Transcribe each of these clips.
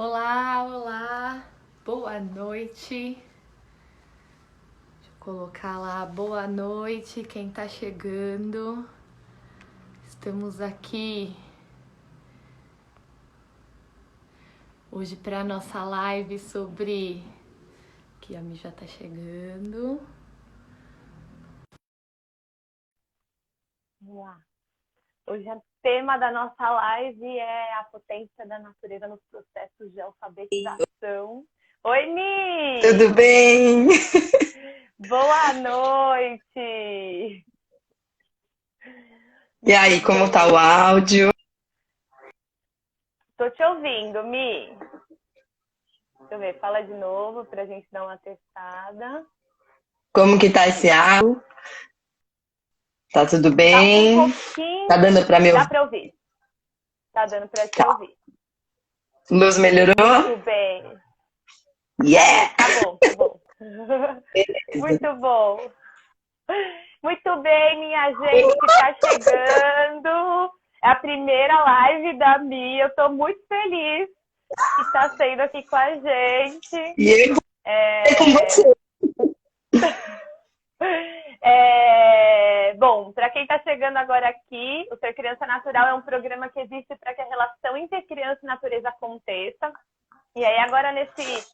Olá, olá, boa noite. Deixa eu colocar lá, boa noite, quem tá chegando. Estamos aqui hoje para nossa live sobre. Aqui a Mi já tá chegando. Vamos lá. Hoje o tema da nossa live é a potência da natureza nos processos de alfabetização. Oi, Mi! Tudo bem? Boa noite! E aí, como tá o áudio? Tô te ouvindo, Mi. Deixa eu ver, fala de novo pra gente dar uma testada. Como que tá esse áudio? Tá tudo Tá um bem? pouquinho... Tá dando pra me Dá ouvir? pra ouvir. Tá dando pra te Tá. ouvir. Luz melhorou? Muito bem. Yeah! Tá bom, tá bom. Muito bom. Muito bem, minha gente que tá chegando. É a primeira live da Mia. Eu tô muito feliz que está sendo aqui com a gente. E eu com você. Bom, para quem está chegando agora aqui, o Ser Criança Natural é um programa que existe para que a relação entre criança e natureza aconteça. E aí agora nesse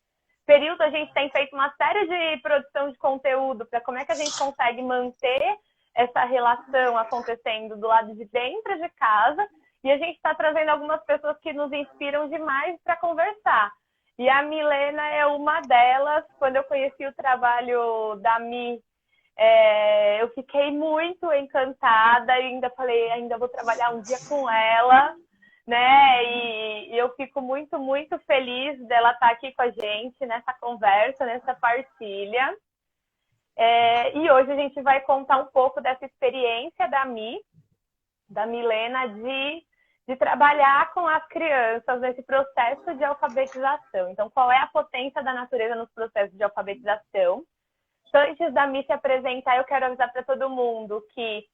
período a gente tem feito uma série de produção de conteúdo para como é que a gente consegue manter essa relação acontecendo do lado de dentro de casa, e a gente está trazendo algumas pessoas que nos inspiram demais para conversar. E a Milena é uma delas. Quando eu conheci o trabalho da Mi, eu fiquei muito encantada e ainda falei, ainda vou trabalhar um dia com ela, né? E eu fico muito, muito feliz dela estar aqui com a gente nessa conversa, nessa partilha. E hoje a gente vai contar um pouco dessa experiência da Mi, da Milena, de trabalhar com as crianças nesse processo de alfabetização. Então, qual é a potência da natureza nos processos de alfabetização? Antes da Mi se apresentar, eu quero avisar para todo mundo que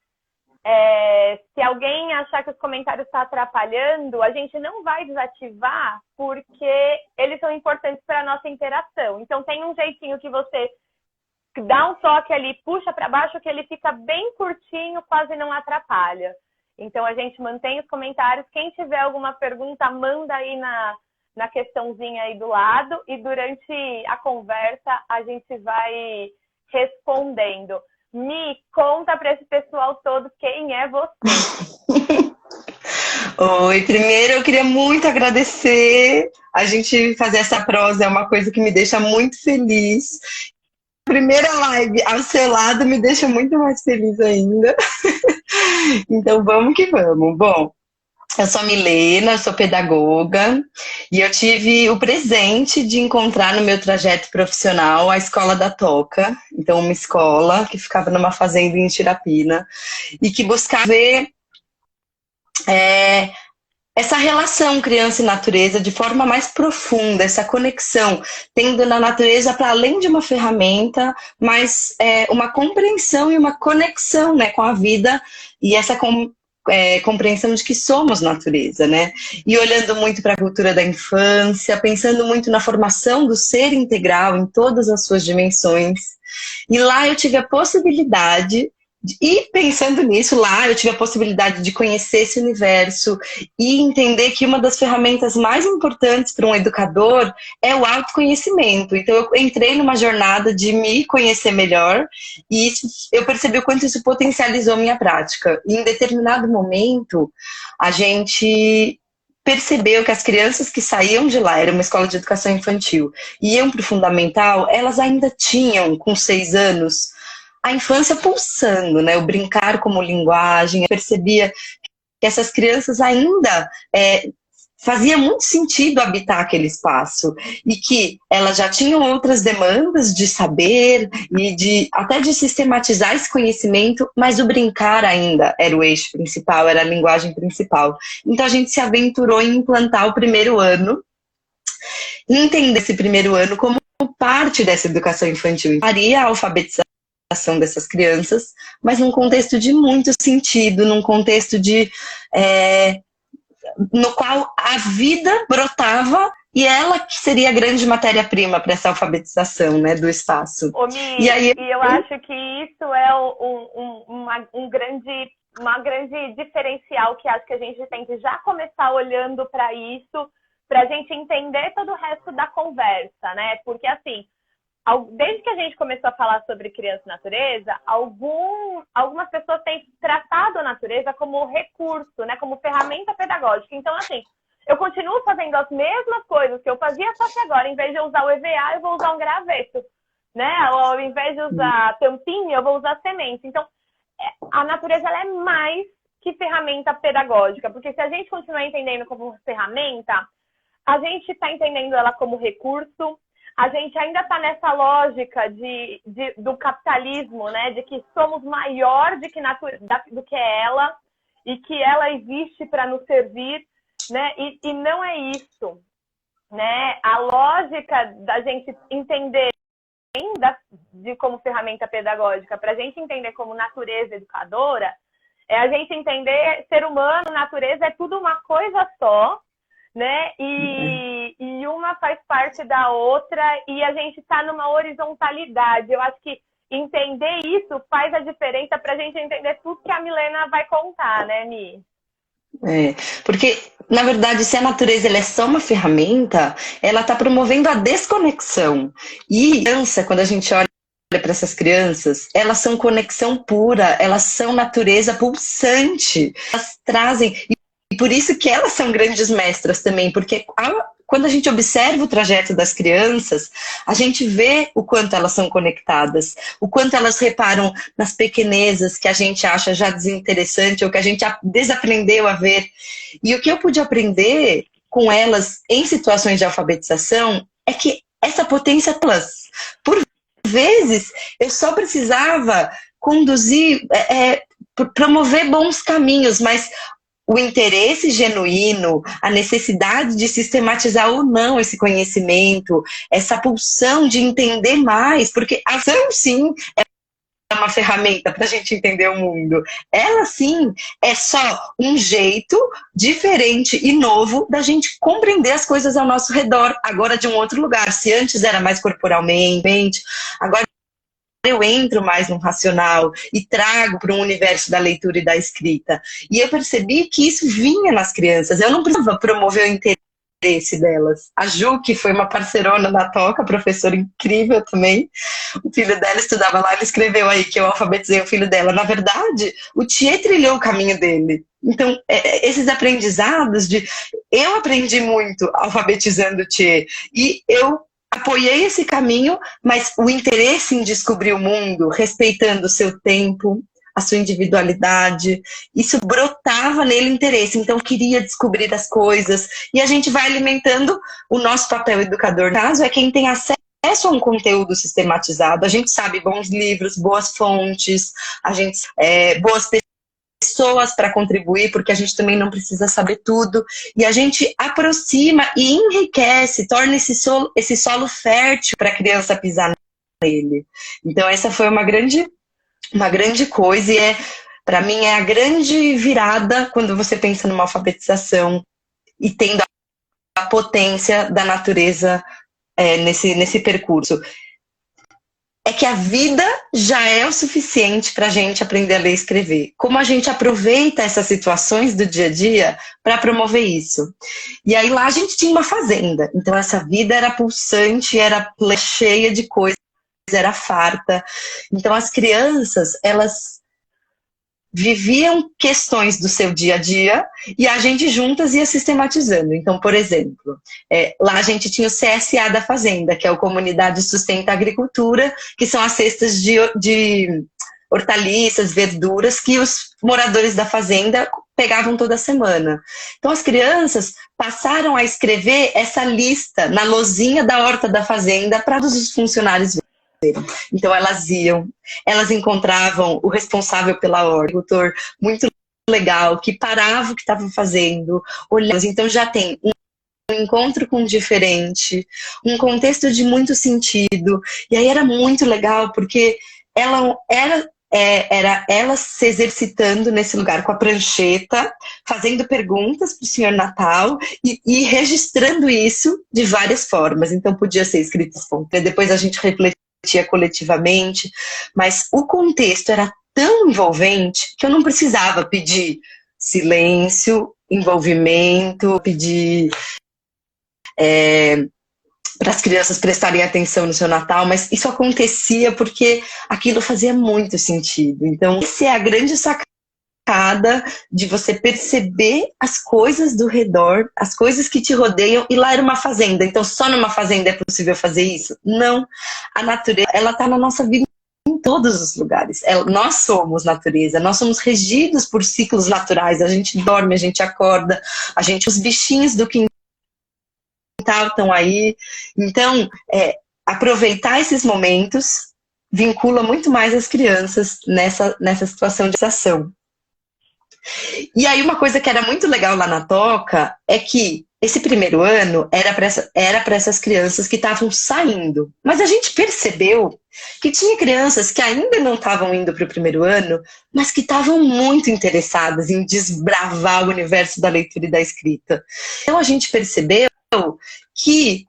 se alguém achar que os comentários estão atrapalhando, a gente não vai desativar, porque eles são importantes para a nossa interação. Então, tem um jeitinho que você dá um toque ali, puxa para baixo, que ele fica bem curtinho, quase não atrapalha. Então, a gente mantém os comentários. Quem tiver alguma pergunta, manda aí na questãozinha aí do lado, e durante a conversa a gente vai respondendo. Mi, conta para esse pessoal todo quem é você. Oi, primeiro eu queria muito agradecer. A gente fazer essa prosa é uma coisa que me deixa muito feliz. Primeira live ao seu lado me deixa muito mais feliz ainda. Então vamos que vamos. Bom, eu sou a Milena, sou pedagoga e eu tive o presente de encontrar no meu trajeto profissional a Escola da Toca. Então, uma escola que ficava numa fazenda em Tirapina e que buscava ver essa relação criança e natureza de forma mais profunda, essa conexão, tendo na natureza para além de uma ferramenta, mas uma compreensão e uma conexão, né, com a vida e essa compreensão de que somos natureza, né? E olhando muito para a cultura da infância, pensando muito na formação do ser integral em todas as suas dimensões. E lá eu tive a possibilidade e pensando nisso, lá eu tive a possibilidade de conhecer esse universo e entender que uma das ferramentas mais importantes para um educador é o autoconhecimento. Então eu entrei numa jornada de me conhecer melhor e eu percebi o quanto isso potencializou minha prática. E em determinado momento, a gente percebeu que as crianças que saíam de lá, era uma escola de educação infantil, e iam para o fundamental, elas ainda tinham, com 6 anos, a infância pulsando, né? O brincar como linguagem. Eu percebia que essas crianças ainda fazia muito sentido habitar aquele espaço e que elas já tinham outras demandas de saber e até de sistematizar esse conhecimento, mas o brincar ainda era o eixo principal, era a linguagem principal. Então a gente se aventurou em implantar o primeiro ano, entender esse primeiro ano como parte dessa educação infantil. Faria a alfabetização dessas crianças, mas num contexto de muito sentido, num contexto no qual a vida brotava e ela que seria a grande matéria-prima para essa alfabetização, né, do espaço. Ô, Mi, E aí, eu acho que isso é uma grande diferencial que acho que a gente tem que já começar olhando para isso, para a gente entender todo o resto da conversa, né? Porque, assim, desde que a gente começou a falar sobre criança e natureza, algumas pessoas têm tratado a natureza como recurso, né? Como ferramenta pedagógica. Então, assim, eu continuo fazendo as mesmas coisas que eu fazia, só que agora, em vez de eu usar o EVA, eu vou usar um graveto, né? Ao invés de usar tampinha, eu vou usar semente. Então, a natureza ela é mais que ferramenta pedagógica, porque se a gente continuar entendendo como ferramenta, a gente está entendendo ela como recurso, a gente ainda está nessa lógica do capitalismo, né? De que somos maior do que ela e que ela existe para nos servir, né? E não é isso, né? A lógica da gente entender de como ferramenta pedagógica, para a gente entender como natureza educadora, é a gente entender ser humano, natureza é tudo uma coisa só, né? E uma faz parte da outra e a gente está numa horizontalidade. Eu acho que entender isso faz a diferença para a gente entender tudo que a Milena vai contar, né, Mi? Porque, na verdade, se a natureza ela é só uma ferramenta, ela está promovendo a desconexão. E criança, quando a gente olha para essas crianças, elas são conexão pura, elas são natureza pulsante, elas trazem... E por isso que elas são grandes mestras também, porque quando a gente observa o trajeto das crianças, a gente vê o quanto elas são conectadas, o quanto elas reparam nas pequenezas que a gente acha já desinteressante ou que a gente desaprendeu a ver. E o que eu pude aprender com elas em situações de alfabetização é que essa potência, por vezes, eu só precisava conduzir, promover bons caminhos, mas o interesse genuíno, a necessidade de sistematizar ou não esse conhecimento, essa pulsão de entender mais, porque a ação, sim, é uma ferramenta para a gente entender o mundo. Ela, sim, é só um jeito diferente e novo da gente compreender as coisas ao nosso redor, agora de um outro lugar. Se antes era mais corporalmente, agora eu entro mais no racional e trago para um universo da leitura e da escrita. E eu percebi que isso vinha nas crianças. Eu não precisava promover o interesse delas. A Ju, que foi uma parceirona da Toca, professora incrível também, o filho dela estudava lá, ele escreveu aí que eu alfabetizei o filho dela. Na verdade, o Thier trilhou o caminho dele. Então, esses aprendizados eu aprendi muito alfabetizando o Thier. E eu apoiei esse caminho, mas o interesse em descobrir o mundo, respeitando o seu tempo, a sua individualidade, isso brotava nele interesse, então queria descobrir as coisas, e a gente vai alimentando o nosso papel educador. No caso, é quem tem acesso a um conteúdo sistematizado, a gente sabe bons livros, boas fontes, boas pessoas para contribuir, porque a gente também não precisa saber tudo, e a gente aproxima e enriquece, torna esse solo fértil para a criança pisar nele. Então essa foi uma grande coisa, e para mim é a grande virada quando você pensa numa alfabetização e tendo a potência da natureza nesse percurso. É que a vida já é o suficiente para a gente aprender a ler e escrever. Como a gente aproveita essas situações do dia a dia para promover isso. E aí lá a gente tinha uma fazenda. Então essa vida era pulsante, era cheia de coisas, era farta. Então as crianças, elas viviam questões do seu dia a dia e a gente juntas ia sistematizando. Então, por exemplo, lá a gente tinha o CSA da Fazenda, que é o Comunidade Sustenta a Agricultura, que são as cestas de hortaliças, verduras que os moradores da fazenda pegavam toda semana. Então as crianças passaram a escrever essa lista na lozinha da horta da fazenda para todos os funcionários verem. Então elas encontravam o responsável pela horta, o agricultor muito legal, que parava o que estava fazendo, olhava. Então já tem um encontro com o diferente, um contexto de muito sentido, e aí era muito legal, porque era ela se exercitando nesse lugar com a prancheta, fazendo perguntas para o Senhor Natal e registrando isso de várias formas. Então podia ser escrito espontâneo, depois a gente refletia coletivamente, mas o contexto era tão envolvente que eu não precisava pedir silêncio, envolvimento, pedir para as crianças prestarem atenção no seu Natal, mas isso acontecia porque aquilo fazia muito sentido. Então, essa é a grande sacada de você perceber as coisas do redor, as coisas que te rodeiam, e lá era uma fazenda. Então, só numa fazenda é possível fazer isso? Não. A natureza, ela está na nossa vida em todos os lugares. Nós somos natureza, nós somos regidos por ciclos naturais. A gente dorme, a gente acorda, os bichinhos do quintal estão aí. Então, aproveitar esses momentos vincula muito mais as crianças nessa situação de ação. E aí uma coisa que era muito legal lá na Toca é que esse primeiro ano era para essas crianças que estavam saindo. Mas a gente percebeu que tinha crianças que ainda não estavam indo para o primeiro ano, mas que estavam muito interessadas em desbravar o universo da leitura e da escrita. Então a gente percebeu que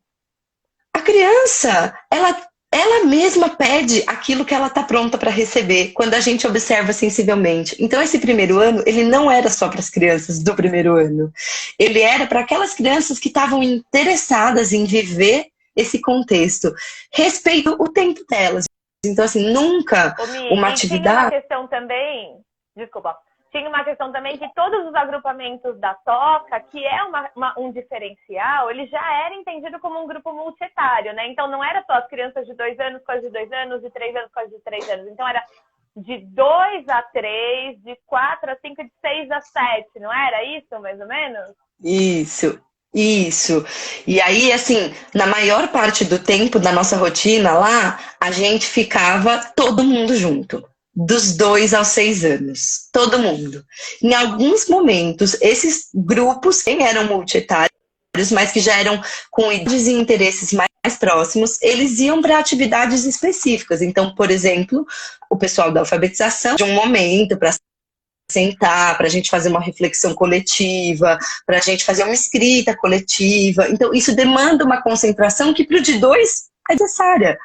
a criança, ela mesma pede aquilo que ela está pronta para receber, quando a gente observa sensivelmente. Então, esse primeiro ano, ele não era só para as crianças do primeiro ano. Ele era para aquelas crianças que estavam interessadas em viver esse contexto. Respeito o tempo delas. Então, assim, nunca uma atividade... Tinha uma questão também... Desculpa. Tinha uma questão também que todos os agrupamentos da Toca, que é um diferencial, ele já era entendido como um grupo multietário, né? Então não era só as crianças de 2 anos com as de 2 anos, de 3 anos com as de 3 anos. Então era de 2 a 3, de 4 a 5, de 6 a 7, não era isso, mais ou menos? Isso. E aí, assim, na maior parte do tempo da nossa rotina lá, a gente ficava todo mundo junto. Dos 2 aos 6 anos. Todo mundo. Em alguns momentos, esses grupos, quem eram multietários, mas que já eram com idades e interesses mais próximos, eles iam para atividades específicas. Então, por exemplo, o pessoal da alfabetização, de um momento para sentar, para a gente fazer uma reflexão coletiva, para a gente fazer uma escrita coletiva. Então, isso demanda uma concentração que para o de 2 é necessária.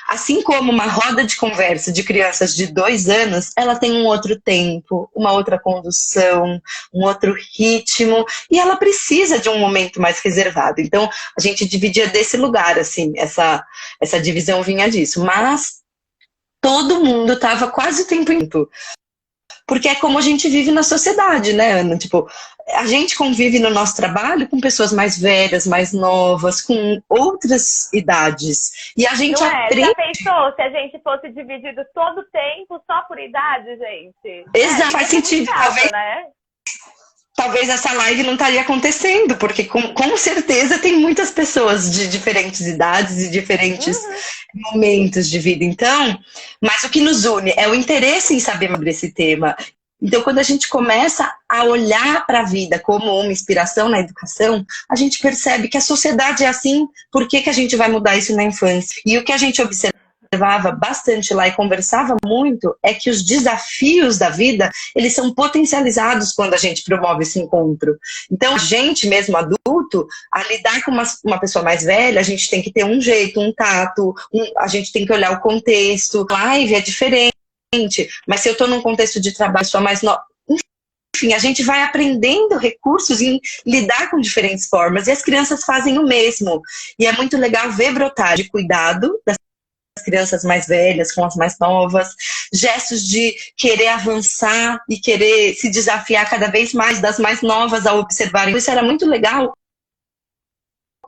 Assim como uma roda de conversa de crianças de 2 anos, ela tem um outro tempo, uma outra condução, um outro ritmo, e ela precisa de um momento mais reservado. Então, a gente dividia desse lugar, assim, essa divisão vinha disso. Mas todo mundo estava quase o tempo inteiro. Porque é como a gente vive na sociedade, né, Ana? Tipo, a gente convive no nosso trabalho com pessoas mais velhas, mais novas, com outras idades. E a gente aprende... Já pensou se a gente fosse dividido todo o tempo só por idade, gente? Exato, faz sentido. Né? Talvez essa live não estaria acontecendo, porque com certeza tem muitas pessoas de diferentes idades e diferentes momentos de vida. Então, mas o que nos une é o interesse em saber sobre esse tema. Então, quando a gente começa a olhar para a vida como uma inspiração na educação, a gente percebe que a sociedade é assim, por que a gente vai mudar isso na infância? E o que a gente observava bastante lá e conversava muito é que os desafios da vida, eles são potencializados quando a gente promove esse encontro. Então, a gente mesmo adulto, a lidar com uma pessoa mais velha, a gente tem que ter um jeito, um tato, a gente tem que olhar o contexto. Live é diferente, mas se eu estou num contexto de trabalho, sou mais nova. Enfim, a gente vai aprendendo recursos em lidar com diferentes formas, e as crianças fazem o mesmo. E é muito legal ver brotar de cuidado das crianças mais velhas com as mais novas, gestos de querer avançar e querer se desafiar cada vez mais das mais novas a observarem. Isso era muito legal.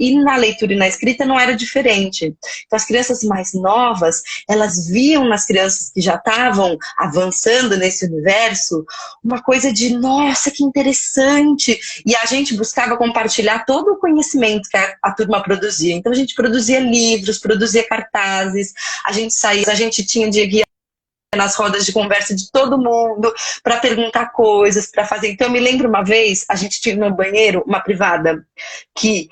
E na leitura e na escrita não era diferente. Então as crianças mais novas, elas viam nas crianças que já estavam avançando nesse universo uma coisa de, nossa, que interessante. E a gente buscava compartilhar todo o conhecimento que a turma produzia. Então a gente produzia livros, produzia cartazes, a gente saía, a gente tinha de guia nas rodas de conversa de todo mundo, para perguntar coisas, para fazer. Então eu me lembro uma vez, a gente tinha no banheiro uma privada que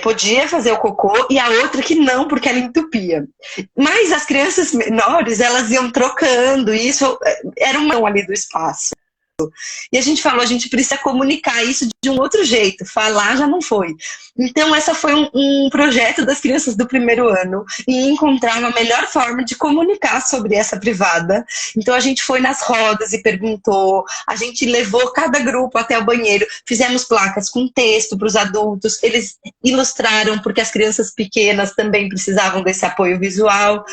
podia fazer o cocô e a outra que não, porque ela entupia. Mas as crianças menores, elas iam trocando, e isso era um ali do espaço. E a gente falou, a gente precisa comunicar isso de um outro jeito, falar já não foi. Então essa foi um projeto das crianças do primeiro ano, e encontrar uma melhor forma de comunicar sobre essa privada. Então a gente foi nas rodas e perguntou, a gente levou cada grupo até o banheiro, fizemos placas com texto para os adultos, eles ilustraram, porque as crianças pequenas também precisavam desse apoio visual,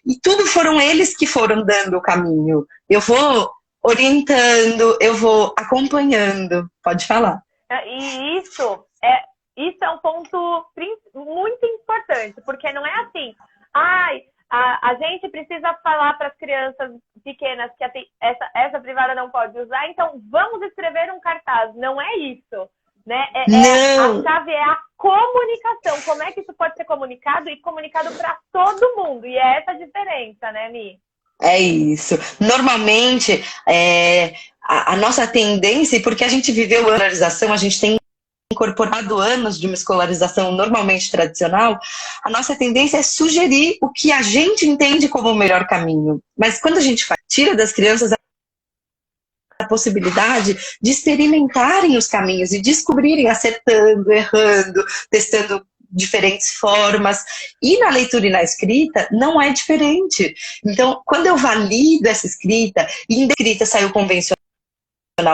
e tudo foram eles que foram dando o caminho. Eu vou orientando, eu vou acompanhando. Pode falar. E isso é um ponto muito importante, porque não é assim, a gente precisa falar para as crianças pequenas que essa privada não pode usar, então vamos escrever um cartaz. Não é isso, né? A chave é a comunicação. Como é que isso pode ser comunicado e comunicado para todo mundo? E é essa a diferença, né, Mi? É isso. Normalmente, a nossa tendência, porque a gente viveu a escolarização, a gente tem incorporado anos de uma escolarização normalmente tradicional, a nossa tendência é sugerir o que a gente entende como o melhor caminho. Mas quando a gente tira das crianças a possibilidade de experimentarem os caminhos e descobrirem, acertando, errando, testando diferentes formas, e na leitura e na escrita não é diferente. Então, quando eu valido essa escrita, e a escrita saiu convencional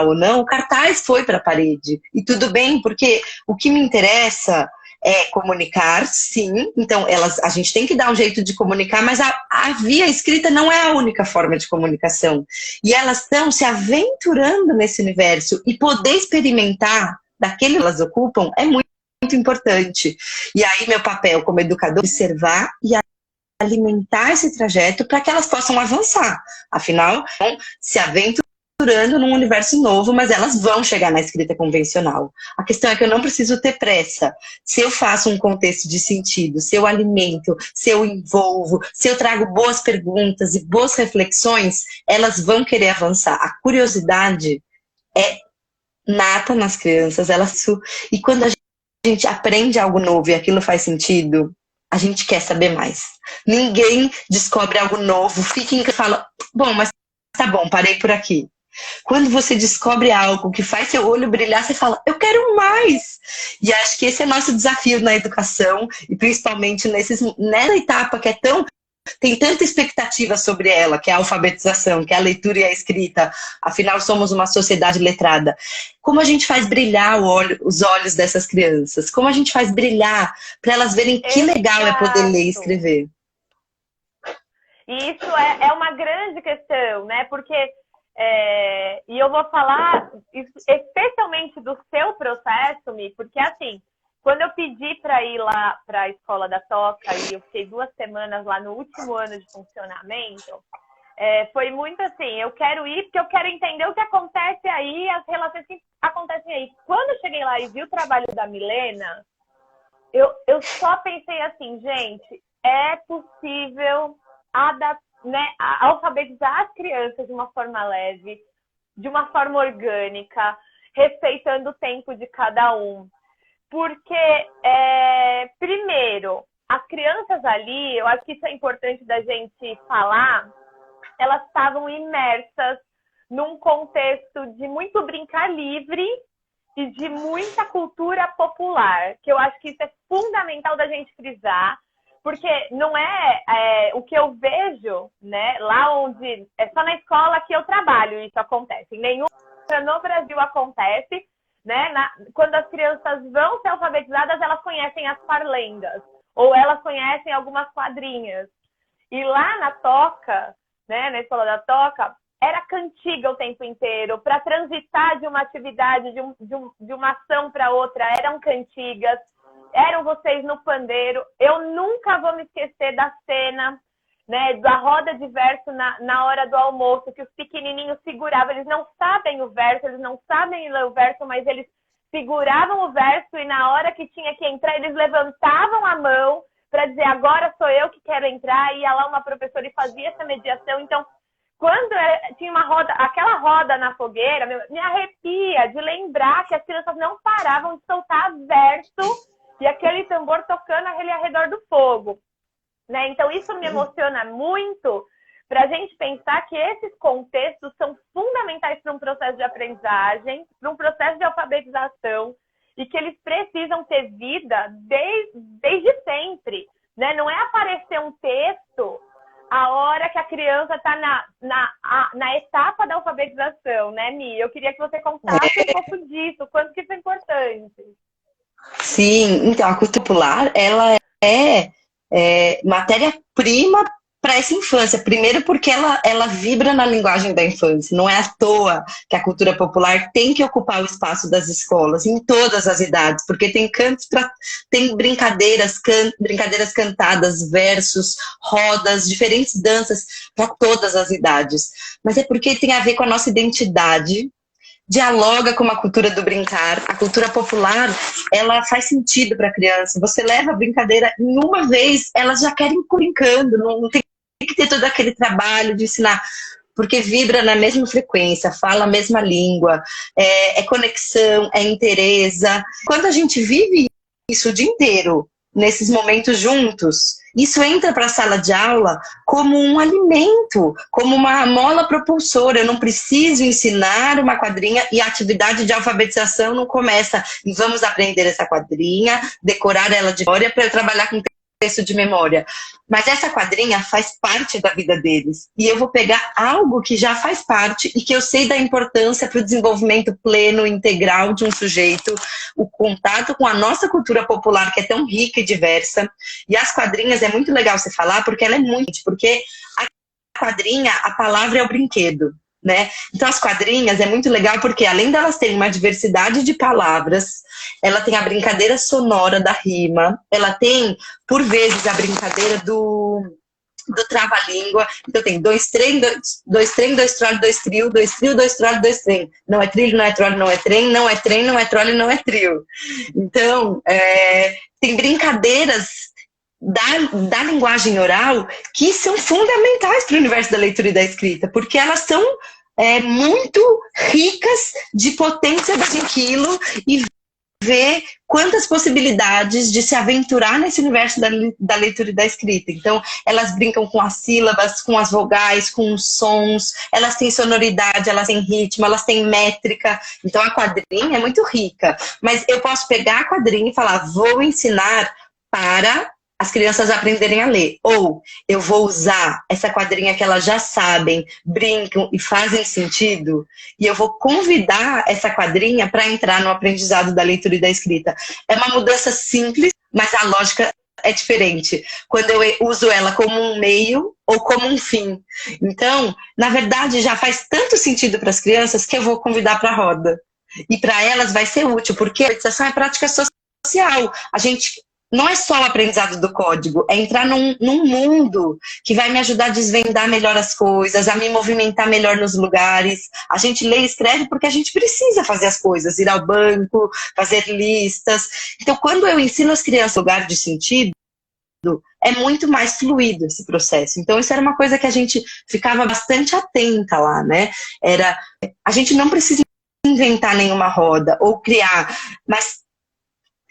ou não, o cartaz foi para a parede, e tudo bem, porque o que me interessa é comunicar, sim, então a gente tem que dar um jeito de comunicar, mas a via escrita não é a única forma de comunicação, e elas estão se aventurando nesse universo, e poder experimentar daquele que elas ocupam é muito importante. E aí meu papel como educador é observar e alimentar esse trajeto para que elas possam avançar. Afinal, se aventurando num universo novo, mas elas vão chegar na escrita convencional. A questão é que eu não preciso ter pressa. Se eu faço um contexto de sentido, se eu alimento, se eu envolvo, se eu trago boas perguntas e boas reflexões, elas vão querer avançar. A curiosidade é nata nas crianças, e quando a gente aprende algo novo e aquilo faz sentido, a gente quer saber mais. Ninguém descobre algo novo, fica e fala, bom, mas tá bom, parei por aqui. Quando você descobre algo que faz seu olho brilhar, você fala, eu quero mais. E acho que esse é nosso desafio na educação, e principalmente nessa etapa que tem tanta expectativa sobre ela, que é a alfabetização, que é a leitura e a escrita. Afinal, somos uma sociedade letrada. Como a gente faz brilhar os olhos dessas crianças? Como a gente faz brilhar para elas verem que legal é poder ler e escrever? E isso é uma grande questão, né? Porque, e eu vou falar especialmente do seu processo, Mi, porque assim, quando eu pedi para ir lá para a escola da Toca, e eu fiquei 2 semanas lá no último ano de funcionamento, foi muito assim, eu quero ir porque eu quero entender o que acontece aí, as relações que acontecem aí. Quando eu cheguei lá e vi o trabalho da Milena, eu só pensei assim, gente, é possível alfabetizar as crianças de uma forma leve, de uma forma orgânica, respeitando o tempo de cada um. Porque, primeiro, as crianças ali, eu acho que isso é importante da gente falar, elas estavam imersas num contexto de muito brincar livre e de muita cultura popular, que eu acho que isso é fundamental da gente frisar, porque não é o que eu vejo, né, lá onde é só na escola que eu trabalho isso acontece, em nenhum lugar no Brasil acontece. Né? Quando as crianças vão ser alfabetizadas, elas conhecem as parlendas, ou elas conhecem algumas quadrinhas. E lá na Toca, né, na escola da Toca, era cantiga o tempo inteiro. Para transitar de uma atividade, de uma ação para outra, eram cantigas, eram vocês no pandeiro. Eu nunca vou me esquecer da cena, né, da roda de verso na hora do almoço, que os pequenininhos seguravam, eles não sabem o verso, eles não sabem ler o verso, mas eles seguravam o verso e na hora que tinha que entrar, eles levantavam a mão para dizer, agora sou eu que quero entrar, e ia lá uma professora e fazia essa mediação. Então, quando tinha uma roda, aquela roda na fogueira, me arrepia de lembrar que as crianças não paravam de soltar verso, e aquele tambor tocando ali ao redor do fogo, né? Então isso me emociona muito, para a gente pensar que esses contextos são fundamentais para um processo de aprendizagem, para um processo de alfabetização, e que eles precisam ter vida desde sempre, né? Não é aparecer um texto a hora que a criança está na etapa da alfabetização, né, Mi? Eu queria que você contasse um pouco disso, quanto que isso é importante. Sim, então a cultura popular, ela é matéria-prima para essa infância. Primeiro porque ela vibra na linguagem da infância. Não é à toa que a cultura popular tem que ocupar o espaço das escolas, em todas as idades, porque tem cantos, tem brincadeiras cantadas, versos, rodas, diferentes danças para todas as idades. Mas é porque tem a ver com a nossa identidade, dialoga com a cultura do brincar. A cultura popular, ela faz sentido para a criança. Você leva a brincadeira em uma vez, elas já querem ir brincando, não tem que ter todo aquele trabalho de ensinar, porque vibra na mesma frequência, fala a mesma língua, é conexão, é interesa. Quando a gente vive isso o dia inteiro, nesses momentos juntos, isso entra para a sala de aula como um alimento, como uma mola propulsora. Eu não preciso ensinar uma quadrinha e a atividade de alfabetização não começa e vamos aprender essa quadrinha, decorar ela de memória para eu trabalhar com texto de memória. Mas essa quadrinha faz parte da vida deles. E eu vou pegar algo que já faz parte e que eu sei da importância para o desenvolvimento pleno, integral de um sujeito, o contato com a nossa cultura popular, que é tão rica e diversa. E as quadrinhas, é muito legal você falar, porque ela é muito... Porque a quadrinha, a palavra é o brinquedo, né? Então as quadrinhas é muito legal porque além delas terem uma diversidade de palavras, ela tem a brincadeira sonora da rima, ela tem, por vezes, a brincadeira do trava-língua. Então tem dois trem, dois trolho, dois trio, dois trolho, dois trem. Não é trilho, não é trolho, não é trem, não é trem, não é trolho, não é trio. Então, tem brincadeiras da linguagem oral que são fundamentais para o universo da leitura e da escrita, porque elas são muito ricas de potência daquilo e ver quantas possibilidades de se aventurar nesse universo da leitura e da escrita. Então, elas brincam com as sílabas, com as vogais, com os sons, elas têm sonoridade, elas têm ritmo, elas têm métrica. Então, a quadrinha é muito rica. Mas eu posso pegar a quadrinha e falar, vou ensinar para as crianças aprenderem a ler. Ou eu vou usar essa quadrinha que elas já sabem, brincam e fazem sentido, e eu vou convidar essa quadrinha para entrar no aprendizado da leitura e da escrita. É uma mudança simples, mas a lógica é diferente. Quando eu uso ela como um meio ou como um fim. Então, na verdade, já faz tanto sentido para as crianças que eu vou convidar para a roda. E para elas vai ser útil, porque a alfabetização é prática social. A gente... Não é só o aprendizado do código, é entrar num mundo que vai me ajudar a desvendar melhor as coisas, a me movimentar melhor nos lugares. A gente lê e escreve porque a gente precisa fazer as coisas, ir ao banco, fazer listas. Então, quando eu ensino as crianças lugar de sentido, é muito mais fluido esse processo. Então, isso era uma coisa que a gente ficava bastante atenta lá, né? A gente não precisa inventar nenhuma roda ou criar, mas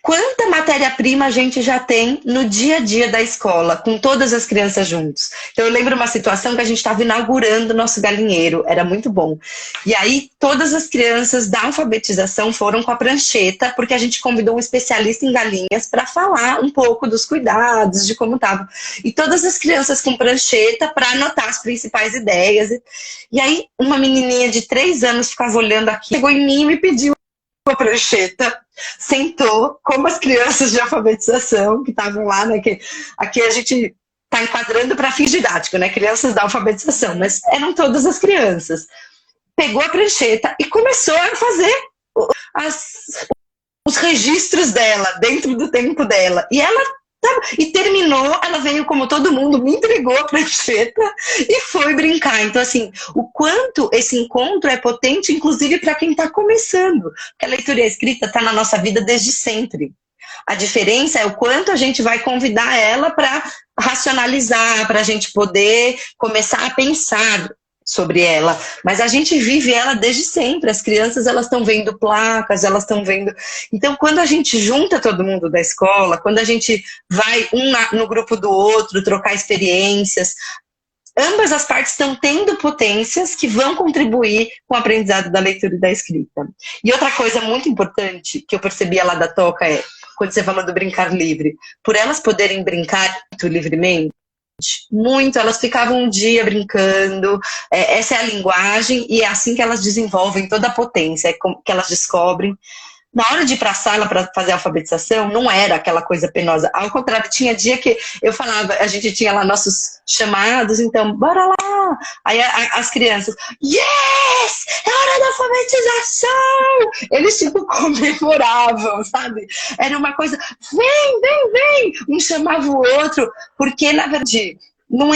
quanta matéria-prima a gente já tem no dia a dia da escola, com todas as crianças juntos. Então eu lembro uma situação que a gente estava inaugurando o nosso galinheiro, era muito bom. E aí todas as crianças da alfabetização foram com a prancheta, porque a gente convidou um especialista em galinhas para falar um pouco dos cuidados, de como estava. E todas as crianças com prancheta para anotar as principais ideias. E aí uma menininha de 3 anos ficava olhando aqui, chegou em mim e me pediu a prancheta, sentou, como as crianças de alfabetização que estavam lá, né? Que aqui a gente está enquadrando para fins didáticos, né? Crianças da alfabetização, mas eram todas as crianças. Pegou a prancheta e começou a fazer os registros dela, dentro do tempo dela. E terminou, ela veio como todo mundo, me entregou a prancheta e foi brincar. Então, assim, o quanto esse encontro é potente, inclusive para quem está começando. Porque a leitura e a escrita está na nossa vida desde sempre. A diferença é o quanto a gente vai convidar ela para racionalizar, para a gente poder começar a pensar. sobre ela, mas a gente vive ela desde sempre. As crianças, elas estão vendo placas, elas estão vendo... Então, quando a gente junta todo mundo da escola, quando a gente vai no grupo do outro, trocar experiências, ambas as partes estão tendo potências que vão contribuir com o aprendizado da leitura e da escrita. E outra coisa muito importante que eu percebia lá da Toca é, quando você falou do brincar livre, por elas poderem brincar muito livremente, muito, elas ficavam um dia brincando, essa é a linguagem e é assim que elas desenvolvem toda a potência, que elas descobrem. Na hora de ir para a sala para fazer a alfabetização, não era aquela coisa penosa. Ao contrário, tinha dia que eu falava, a gente tinha lá nossos chamados, então, bora lá! Aí as crianças, yes! É hora da alfabetização! Eles, tipo, comemoravam, sabe? Era uma coisa, vem, vem, vem! Um chamava o outro, porque, na verdade, não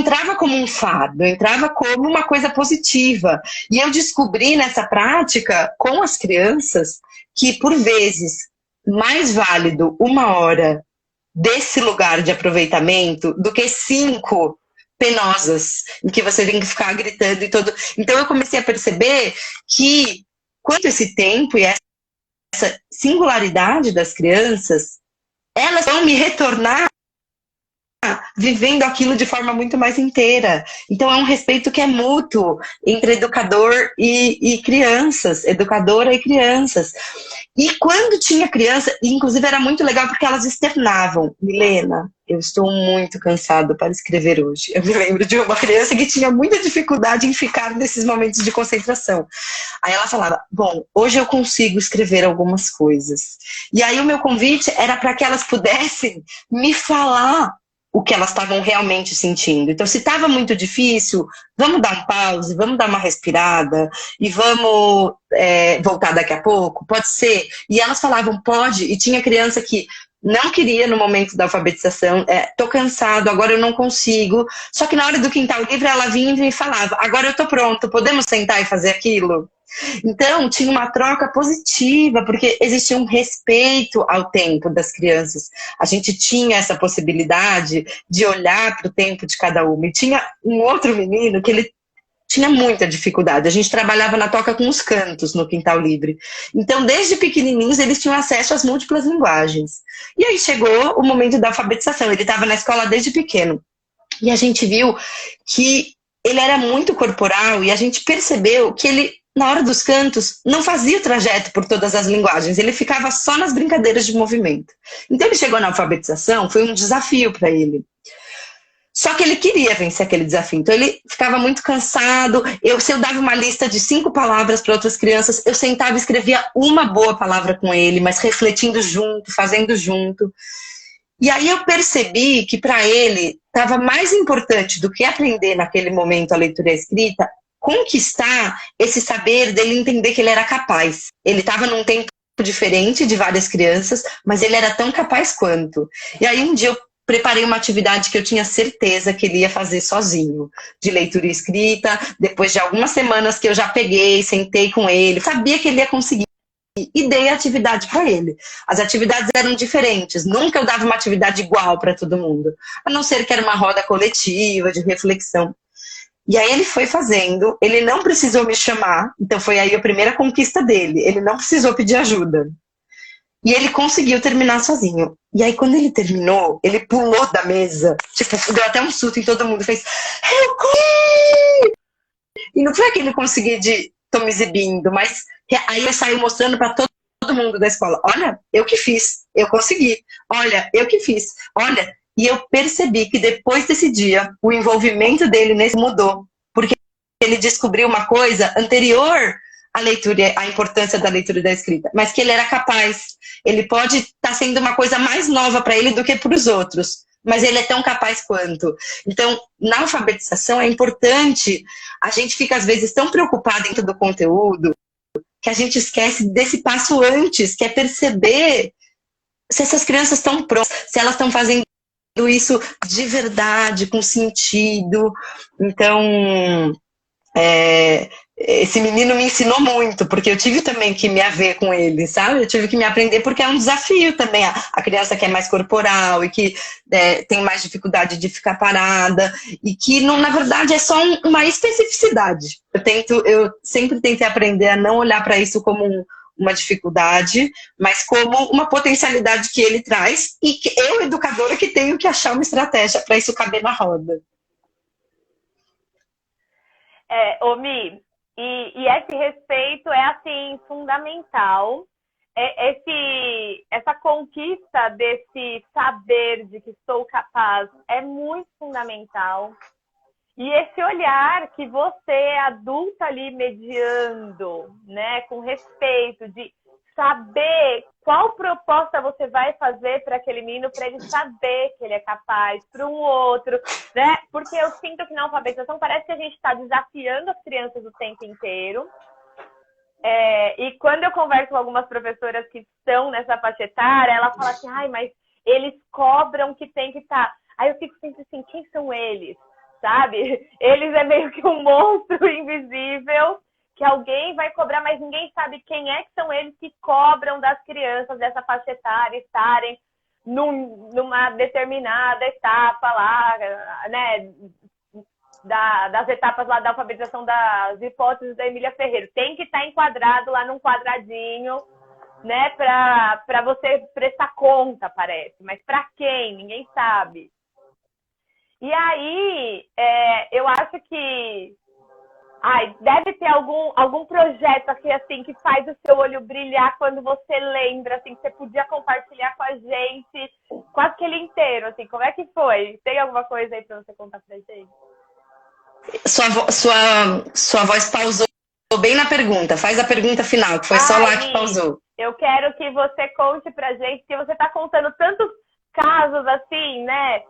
entrava como um fardo, entrava como uma coisa positiva. E eu descobri nessa prática, com as crianças, que, por vezes, mais válido 1 hora desse lugar de aproveitamento do que 5 penosas, em que você tem que ficar gritando e todo... Então, eu comecei a perceber que, quanto esse tempo e essa singularidade das crianças, elas vão me retornar vivendo aquilo de forma muito mais inteira. Então é um respeito que é mútuo entre educador e crianças, educadora e crianças. E quando tinha criança, inclusive era muito legal porque elas externavam, Milena, eu estou muito cansado para escrever hoje. Eu me lembro de uma criança que tinha muita dificuldade em ficar nesses momentos de concentração. Aí ela falava, bom, hoje eu consigo escrever algumas coisas. E aí o meu convite era para que elas pudessem me falar o que elas estavam realmente sentindo. Então, se estava muito difícil, vamos dar um pause, vamos dar uma respirada e vamos voltar daqui a pouco? Pode ser? E elas falavam, pode. E tinha criança que não queria no momento da alfabetização, tô cansado, agora eu não consigo. Só que na hora do quintal livre, ela vinha e me falava, agora eu tô pronto, podemos sentar e fazer aquilo? Então, tinha uma troca positiva, porque existia um respeito ao tempo das crianças. A gente tinha essa possibilidade de olhar para o tempo de cada uma. E tinha um outro menino que ele tinha muita dificuldade. A gente trabalhava na toca com os cantos no quintal livre. Então, desde pequenininhos, eles tinham acesso às múltiplas linguagens. E aí chegou o momento da alfabetização. Ele estava na escola desde pequeno. E a gente viu que ele era muito corporal e a gente percebeu que ele, na hora dos cantos, não fazia o trajeto por todas as linguagens, ele ficava só nas brincadeiras de movimento. Então ele chegou na alfabetização, foi um desafio para ele. Só que ele queria vencer aquele desafio, então ele ficava muito cansado. Se eu dava uma lista de 5 palavras para outras crianças, eu sentava e escrevia uma boa palavra com ele, mas refletindo junto, fazendo junto. E aí eu percebi que para ele estava mais importante do que aprender naquele momento a leitura e a escrita, conquistar esse saber dele entender que ele era capaz. Ele estava num tempo diferente de várias crianças, mas ele era tão capaz quanto. E aí um dia eu preparei uma atividade que eu tinha certeza que ele ia fazer sozinho, de leitura e escrita, depois de algumas semanas que eu já peguei, sentei com ele, sabia que ele ia conseguir. E dei a atividade para ele. As atividades eram diferentes, nunca eu dava uma atividade igual para todo mundo, a não ser que era uma roda coletiva, de reflexão. E aí ele foi fazendo, ele não precisou me chamar, então foi aí a primeira conquista dele, ele não precisou pedir ajuda. E ele conseguiu terminar sozinho. E aí quando ele terminou, ele pulou da mesa, tipo, deu até um susto em todo mundo, fez, eu consegui! E não foi aquele conseguir de tô me exibindo, mas aí ele saiu mostrando para todo mundo da escola, olha, eu que fiz, eu consegui, olha, eu que fiz, olha. E eu percebi que depois desse dia, o envolvimento dele nesse mudou, porque ele descobriu uma coisa anterior à leitura, à importância da leitura e da escrita, mas que ele era capaz. Ele pode estar sendo uma coisa mais nova para ele do que para os outros, mas ele é tão capaz quanto. Então, na alfabetização é importante, a gente fica às vezes tão preocupado dentro do conteúdo, que a gente esquece desse passo antes, que é perceber se essas crianças estão prontas, se elas estão fazendo isso de verdade, com sentido. Então, esse menino me ensinou muito, porque eu tive também que me haver com ele, sabe? Eu tive que me aprender, porque é um desafio também. A criança que é mais corporal e que tem mais dificuldade de ficar parada, e que, não, na verdade, é só uma especificidade. Eu sempre tentei aprender a não olhar para isso como uma dificuldade, mas como uma potencialidade que ele traz, e que eu, educadora, que tenho que achar uma estratégia para isso caber na roda. Ô Mi, e esse respeito é, assim, fundamental. Essa conquista desse saber de que sou capaz é muito fundamental. E esse olhar que você, adulta ali, mediando, né, com respeito, de saber qual proposta você vai fazer para aquele menino, para ele saber que ele é capaz, para um outro, né? Porque eu sinto que na alfabetização parece que a gente está desafiando as crianças o tempo inteiro. E quando eu converso com algumas professoras que estão nessa faixa etária, ela fala assim, ai, mas eles cobram que tem que estar. Aí eu fico sempre assim, quem são eles? Sabe? Eles é meio que um monstro invisível que alguém vai cobrar, mas ninguém sabe quem é que são eles que cobram das crianças dessa faixa etária estarem numa determinada etapa lá, né? Das etapas lá da alfabetização das hipóteses da Emília Ferreira. Tem que estar enquadrado lá num quadradinho, né? Para você prestar conta, parece. Mas para quem? Ninguém sabe. E aí, eu acho que deve ter algum projeto aqui, assim, que faz o seu olho brilhar quando você lembra, assim, que você podia compartilhar com a gente, quase que ele inteiro, assim. Como é que foi? Tem alguma coisa aí para você contar pra gente? Sua voz pausou bem na pergunta. Faz a pergunta final, que foi só lá que pausou. Eu quero que você conte pra gente, que você tá contando tantos casos, assim, né?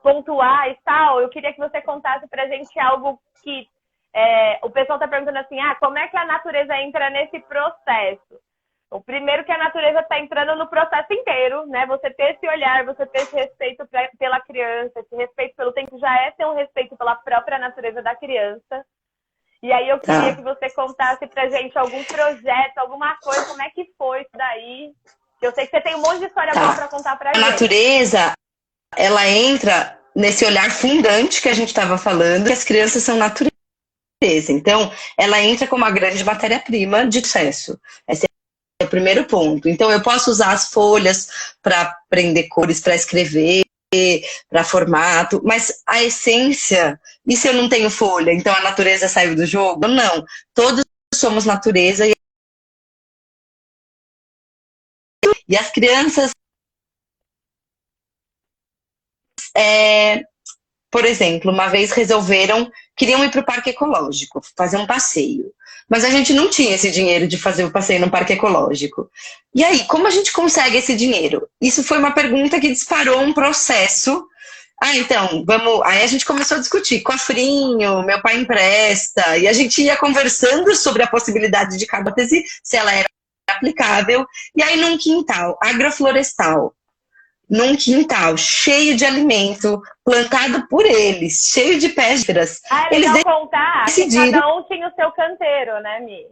Pontuais e tal. Eu queria que você contasse pra gente algo que o pessoal tá perguntando assim, como é que a natureza entra nesse processo? O primeiro, que a natureza está entrando no processo inteiro, né? Você ter esse olhar, você ter esse respeito pela criança, esse respeito pelo tempo já é ter um respeito pela própria natureza da criança. E aí eu queria que você contasse pra gente algum projeto, alguma coisa, como é que foi isso daí? Eu sei que você tem um monte de história boa pra contar pra gente. A natureza, ela entra nesse olhar fundante que a gente estava falando, que as crianças são natureza. Então, ela entra como uma grande matéria-prima de sucesso. Essa é o primeiro ponto. Então, eu posso usar as folhas para aprender cores, para escrever, para formato, mas a essência, e se eu não tenho folha, então a natureza saiu do jogo? Não. Todos somos natureza e as crianças, por exemplo, uma vez queriam ir para o parque ecológico, fazer um passeio. Mas a gente não tinha esse dinheiro de fazer o passeio no parque ecológico. E aí, como a gente consegue esse dinheiro? Isso foi uma pergunta que disparou um processo. Então, vamos... Aí a gente começou a discutir. Cofrinho, meu pai empresta. E a gente ia conversando sobre a possibilidade de cada tese, se ela era aplicável. E aí, num quintal agroflorestal, num quintal cheio de alimento, plantado por eles, cheio de pétalas. É legal contar decidiram... que cada um tinha o seu canteiro, né, Mi?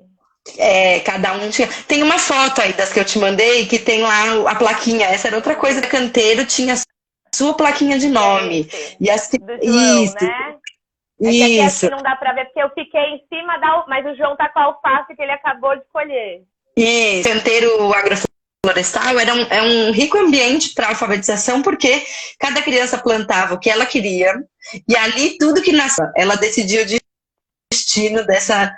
Cada um tinha... Tem uma foto aí das que eu te mandei, que tem lá a plaquinha. Essa era outra coisa, o canteiro tinha sua plaquinha de nome. E as... Do João, isso, né? Isso. Aqui não dá pra ver, porque eu fiquei em cima mas o João tá com a alface que ele acabou de colher. Isso, canteiro agroflorestal é um rico ambiente para alfabetização, porque cada criança plantava o que ela queria, e ali tudo que nasceu, ela decidiu o destino dessa...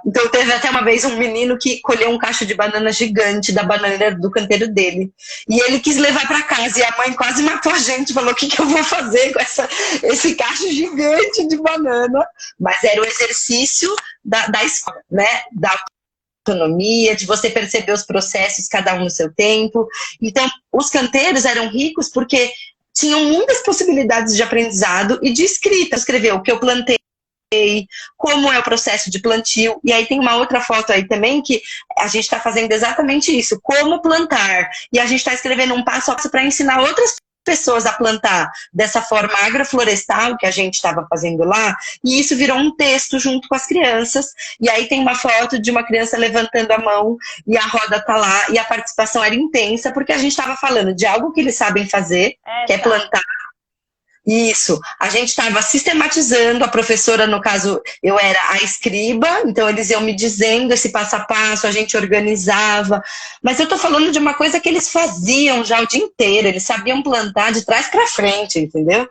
Então teve até uma vez um menino que colheu um cacho de banana gigante da bananeira do canteiro dele, e ele quis levar para casa, e a mãe quase matou a gente, falou, o que eu vou fazer com esse cacho gigante de banana? Mas era o exercício da escola, né? Da autonomia, de você perceber os processos, cada um no seu tempo. Então, os canteiros eram ricos porque tinham muitas possibilidades de aprendizado e de escrita. Escrever o que eu plantei, como é o processo de plantio. E aí tem uma outra foto aí também que a gente está fazendo exatamente isso, como plantar. E a gente está escrevendo um passo a passo para ensinar outras pessoas a plantar dessa forma agroflorestal que a gente estava fazendo lá, e isso virou um texto junto com as crianças, e aí tem uma foto de uma criança levantando a mão, e a roda tá lá, e a participação era intensa, porque a gente estava falando de algo que eles sabem fazer, que é plantar. Isso, a gente estava sistematizando, a professora, no caso, eu era a escriba, então eles iam me dizendo esse passo a passo, a gente organizava, mas eu estou falando de uma coisa que eles faziam já o dia inteiro, eles sabiam plantar de trás para frente, entendeu?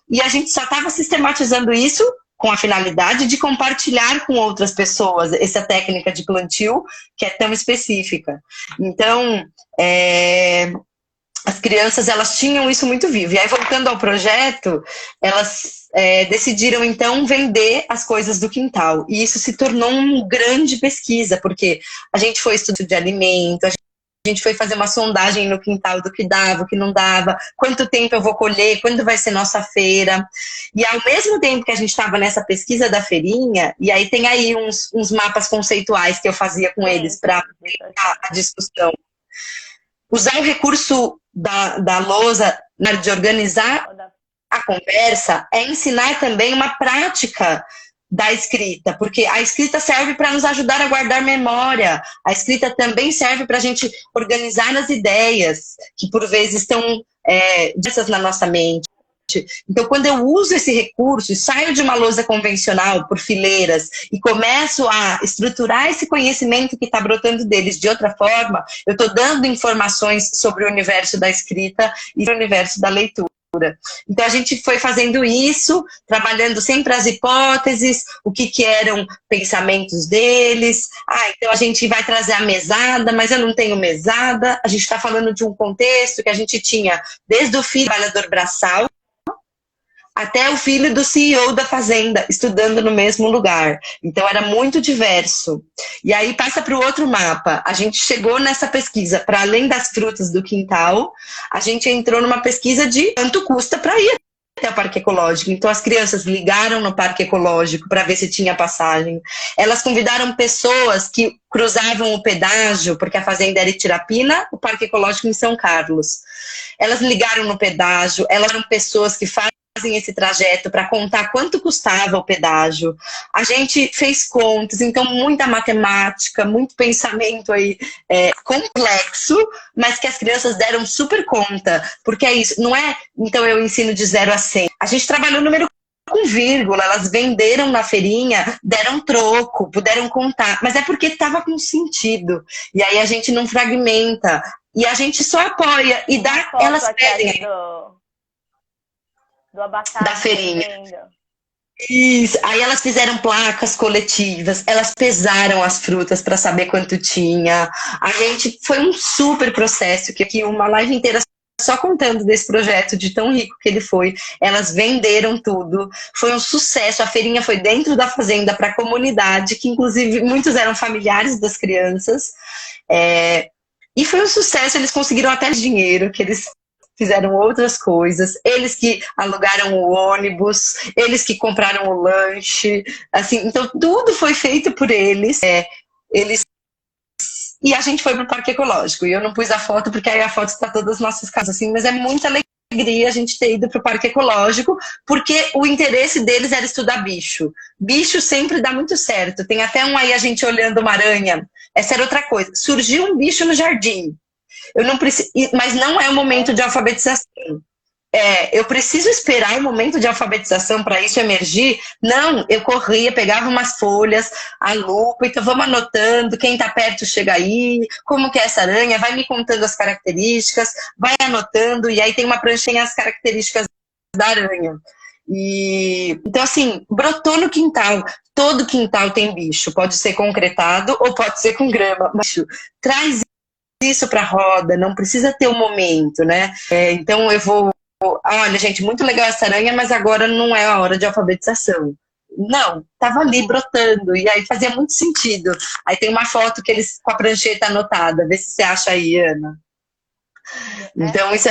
E a gente só estava sistematizando isso com a finalidade de compartilhar com outras pessoas essa técnica de plantio que é tão específica. Então, as crianças, elas tinham isso muito vivo. E aí, voltando ao projeto, elas decidiram, então, vender as coisas do quintal. E isso se tornou uma grande pesquisa, porque a gente foi estudar de alimento, a gente foi fazer uma sondagem no quintal do que dava, o que não dava, quanto tempo eu vou colher, quando vai ser nossa feira. E ao mesmo tempo que a gente estava nessa pesquisa da feirinha, e aí tem aí uns mapas conceituais que eu fazia com eles para a discussão. Usar o recurso da lousa na hora de organizar a conversa é ensinar também uma prática da escrita, porque a escrita serve para nos ajudar a guardar memória, a escrita também serve para a gente organizar as ideias, que por vezes estão dessas na nossa mente. Então, quando eu uso esse recurso e saio de uma lousa convencional por fileiras e começo a estruturar esse conhecimento que está brotando deles de outra forma, eu estou dando informações sobre o universo da escrita e o universo da leitura. Então, a gente foi fazendo isso, trabalhando sempre as hipóteses, o que eram pensamentos deles. Então a gente vai trazer a mesada, mas eu não tenho mesada. A gente está falando de um contexto que a gente tinha desde o filho do trabalhador braçal até o filho do CEO da fazenda, estudando no mesmo lugar. Então, era muito diverso. E aí, passa para o outro mapa. A gente chegou nessa pesquisa, para além das frutas do quintal, a gente entrou numa pesquisa de quanto custa para ir até o Parque Ecológico. Então, as crianças ligaram no Parque Ecológico para ver se tinha passagem. Elas convidaram pessoas que cruzavam o pedágio, porque a fazenda era Itirapina, o Parque Ecológico em São Carlos. Elas ligaram no pedágio, elas eram pessoas que fazem esse trajeto para contar quanto custava o pedágio. A gente fez contas, então muita matemática, muito pensamento aí complexo, mas que as crianças deram super conta, porque é isso, não é, então eu ensino de 0 a 100. A gente trabalhou número com vírgula, elas venderam na feirinha, deram troco, puderam contar, mas é porque estava com sentido. E aí a gente não fragmenta, e a gente só apoia e dá, elas pedem. Do abacate da feirinha. Isso. Aí elas fizeram placas coletivas, elas pesaram as frutas para saber quanto tinha. A gente foi um super processo, que aqui uma live inteira só contando desse projeto de tão rico que ele foi. Elas venderam tudo, foi um sucesso. A feirinha foi dentro da fazenda para a comunidade, que inclusive muitos eram familiares das crianças. E foi um sucesso, eles conseguiram até dinheiro, que eles fizeram outras coisas, eles que alugaram o ônibus, eles que compraram o lanche, assim, então tudo foi feito por eles, e a gente foi para o Parque Ecológico, e eu não pus a foto, porque aí a foto está todas as nossas casas, assim, mas é muita alegria a gente ter ido para o Parque Ecológico, porque o interesse deles era estudar bicho. Bicho sempre dá muito certo, tem até aí a gente olhando uma aranha, essa era outra coisa, surgiu um bicho no jardim, eu não preciso, mas não é o momento de alfabetização. Eu preciso esperar o momento de alfabetização para isso emergir? Não, eu corria, pegava umas folhas, a lupa, então vamos anotando, quem está perto chega aí, como que é essa aranha, vai me contando as características, vai anotando, e aí tem uma pranchinha as características da aranha. Então, assim, brotou no quintal. Todo quintal tem bicho, pode ser concretado ou pode ser com grama. Bicho, traz isso para a roda, não precisa ter um momento, né? Então eu vou, olha gente, muito legal essa aranha, mas agora não é a hora de alfabetização. Não, estava ali brotando, e aí fazia muito sentido. Aí tem uma foto que eles com a prancheta anotada, vê se você acha aí, Ana. Então isso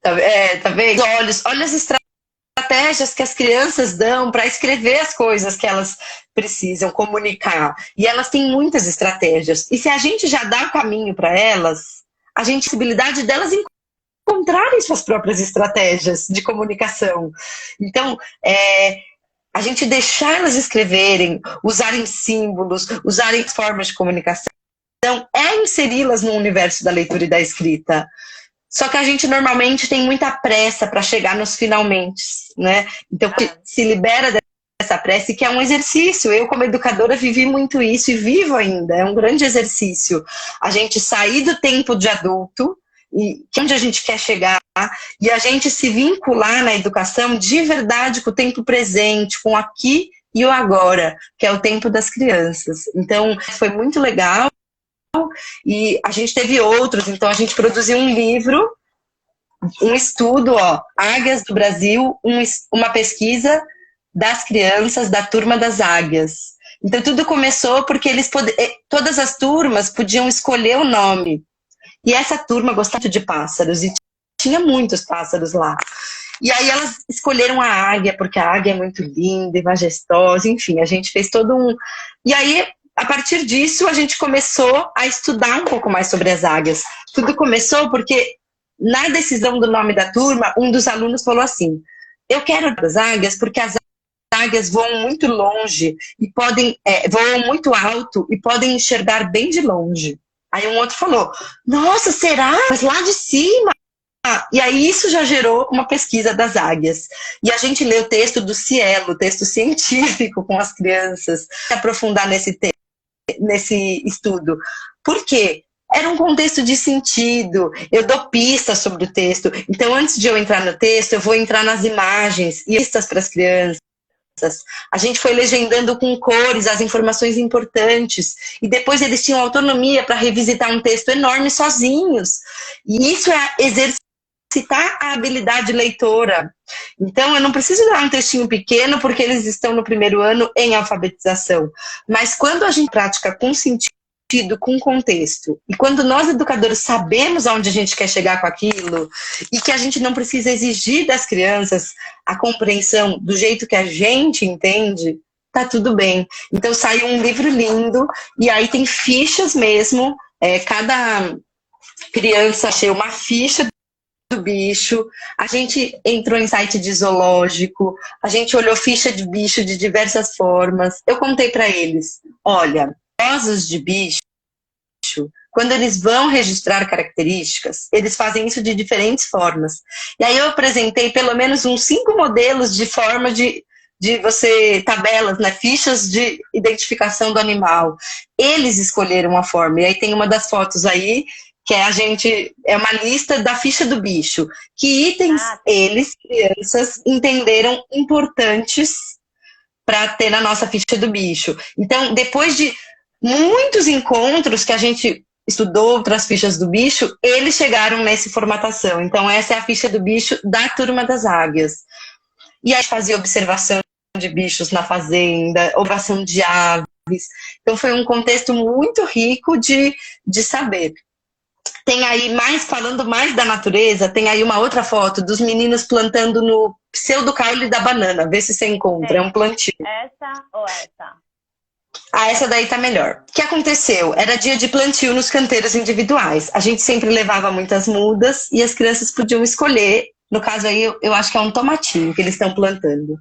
tá vendo? Olha as estratégias que as crianças dão para escrever as coisas que elas precisam comunicar. E elas têm muitas estratégias. E se a gente já dá o caminho para elas, a possibilidade delas encontrarem suas próprias estratégias de comunicação. Então, a gente deixar elas escreverem, usarem símbolos, usarem formas de comunicação, inseri-las no universo da leitura e da escrita. Só que a gente normalmente tem muita pressa para chegar nos finalmente, né? Então, se libera dessa pressa, que é um exercício. Eu, como educadora, vivi muito isso e vivo ainda. É um grande exercício. A gente sair do tempo de adulto, e onde a gente quer chegar, e a gente se vincular na educação de verdade com o tempo presente, com o aqui e o agora, que é o tempo das crianças. Então, foi muito legal. E a gente teve outros, então a gente produziu um livro, um estudo, Águias do Brasil, uma pesquisa das crianças da turma das águias. Então tudo começou porque todas as turmas podiam escolher o nome. E essa turma gostava de pássaros, e tinha muitos pássaros lá. E aí elas escolheram a águia, porque a águia é muito linda e majestosa, enfim, a gente fez todo um... E aí, a partir disso, a gente começou a estudar um pouco mais sobre as águias. Tudo começou porque, na decisão do nome da turma, um dos alunos falou assim: eu quero as águias porque as águias voam muito longe e voam muito alto e podem enxergar bem de longe. Aí um outro falou: nossa, será? Mas lá de cima? E aí isso já gerou uma pesquisa das águias. E a gente lê o texto do Cielo, o texto científico com as crianças, aprofundar nesse estudo. Por quê? Era um contexto de sentido, eu dou pistas sobre o texto. Então, antes de eu entrar no texto, eu vou entrar nas imagens e pistas para as crianças. A gente foi legendando com cores as informações importantes. E depois eles tinham autonomia para revisitar um texto enorme sozinhos. E isso é exercitar a habilidade leitora. Então, eu não preciso dar um textinho pequeno porque eles estão no primeiro ano em alfabetização. Mas quando a gente pratica com sentido, com contexto, e quando nós educadores sabemos aonde a gente quer chegar com aquilo, e que a gente não precisa exigir das crianças a compreensão do jeito que a gente entende, tá tudo bem. Então, saiu um livro lindo, e aí tem fichas mesmo, cada criança achei uma ficha do bicho, a gente entrou em site de zoológico, a gente olhou ficha de bicho de diversas formas. Eu contei para eles: olha, ossos de bicho, quando eles vão registrar características, eles fazem isso de diferentes formas. E aí eu apresentei pelo menos uns 5 modelos de forma de tabelas, né, fichas de identificação do animal. Eles escolheram a forma, e aí tem uma das fotos aí, que é uma lista da ficha do bicho. Que itens eles, crianças, entenderam importantes para ter na nossa ficha do bicho. Então, depois de muitos encontros que a gente estudou outras fichas do bicho, eles chegaram nessa formatação. Então, essa é a ficha do bicho da turma das águias. E aí fazia observação de bichos na fazenda, observação de aves. Então, foi um contexto muito rico de saber. Tem aí, falando mais da natureza, tem aí uma outra foto dos meninos plantando no pseudocaule da banana. Vê se você encontra, é um plantio. Essa ou essa? Essa daí tá melhor. O que aconteceu? Era dia de plantio nos canteiros individuais. A gente sempre levava muitas mudas e as crianças podiam escolher. No caso aí, eu acho que é um tomatinho que eles estão plantando.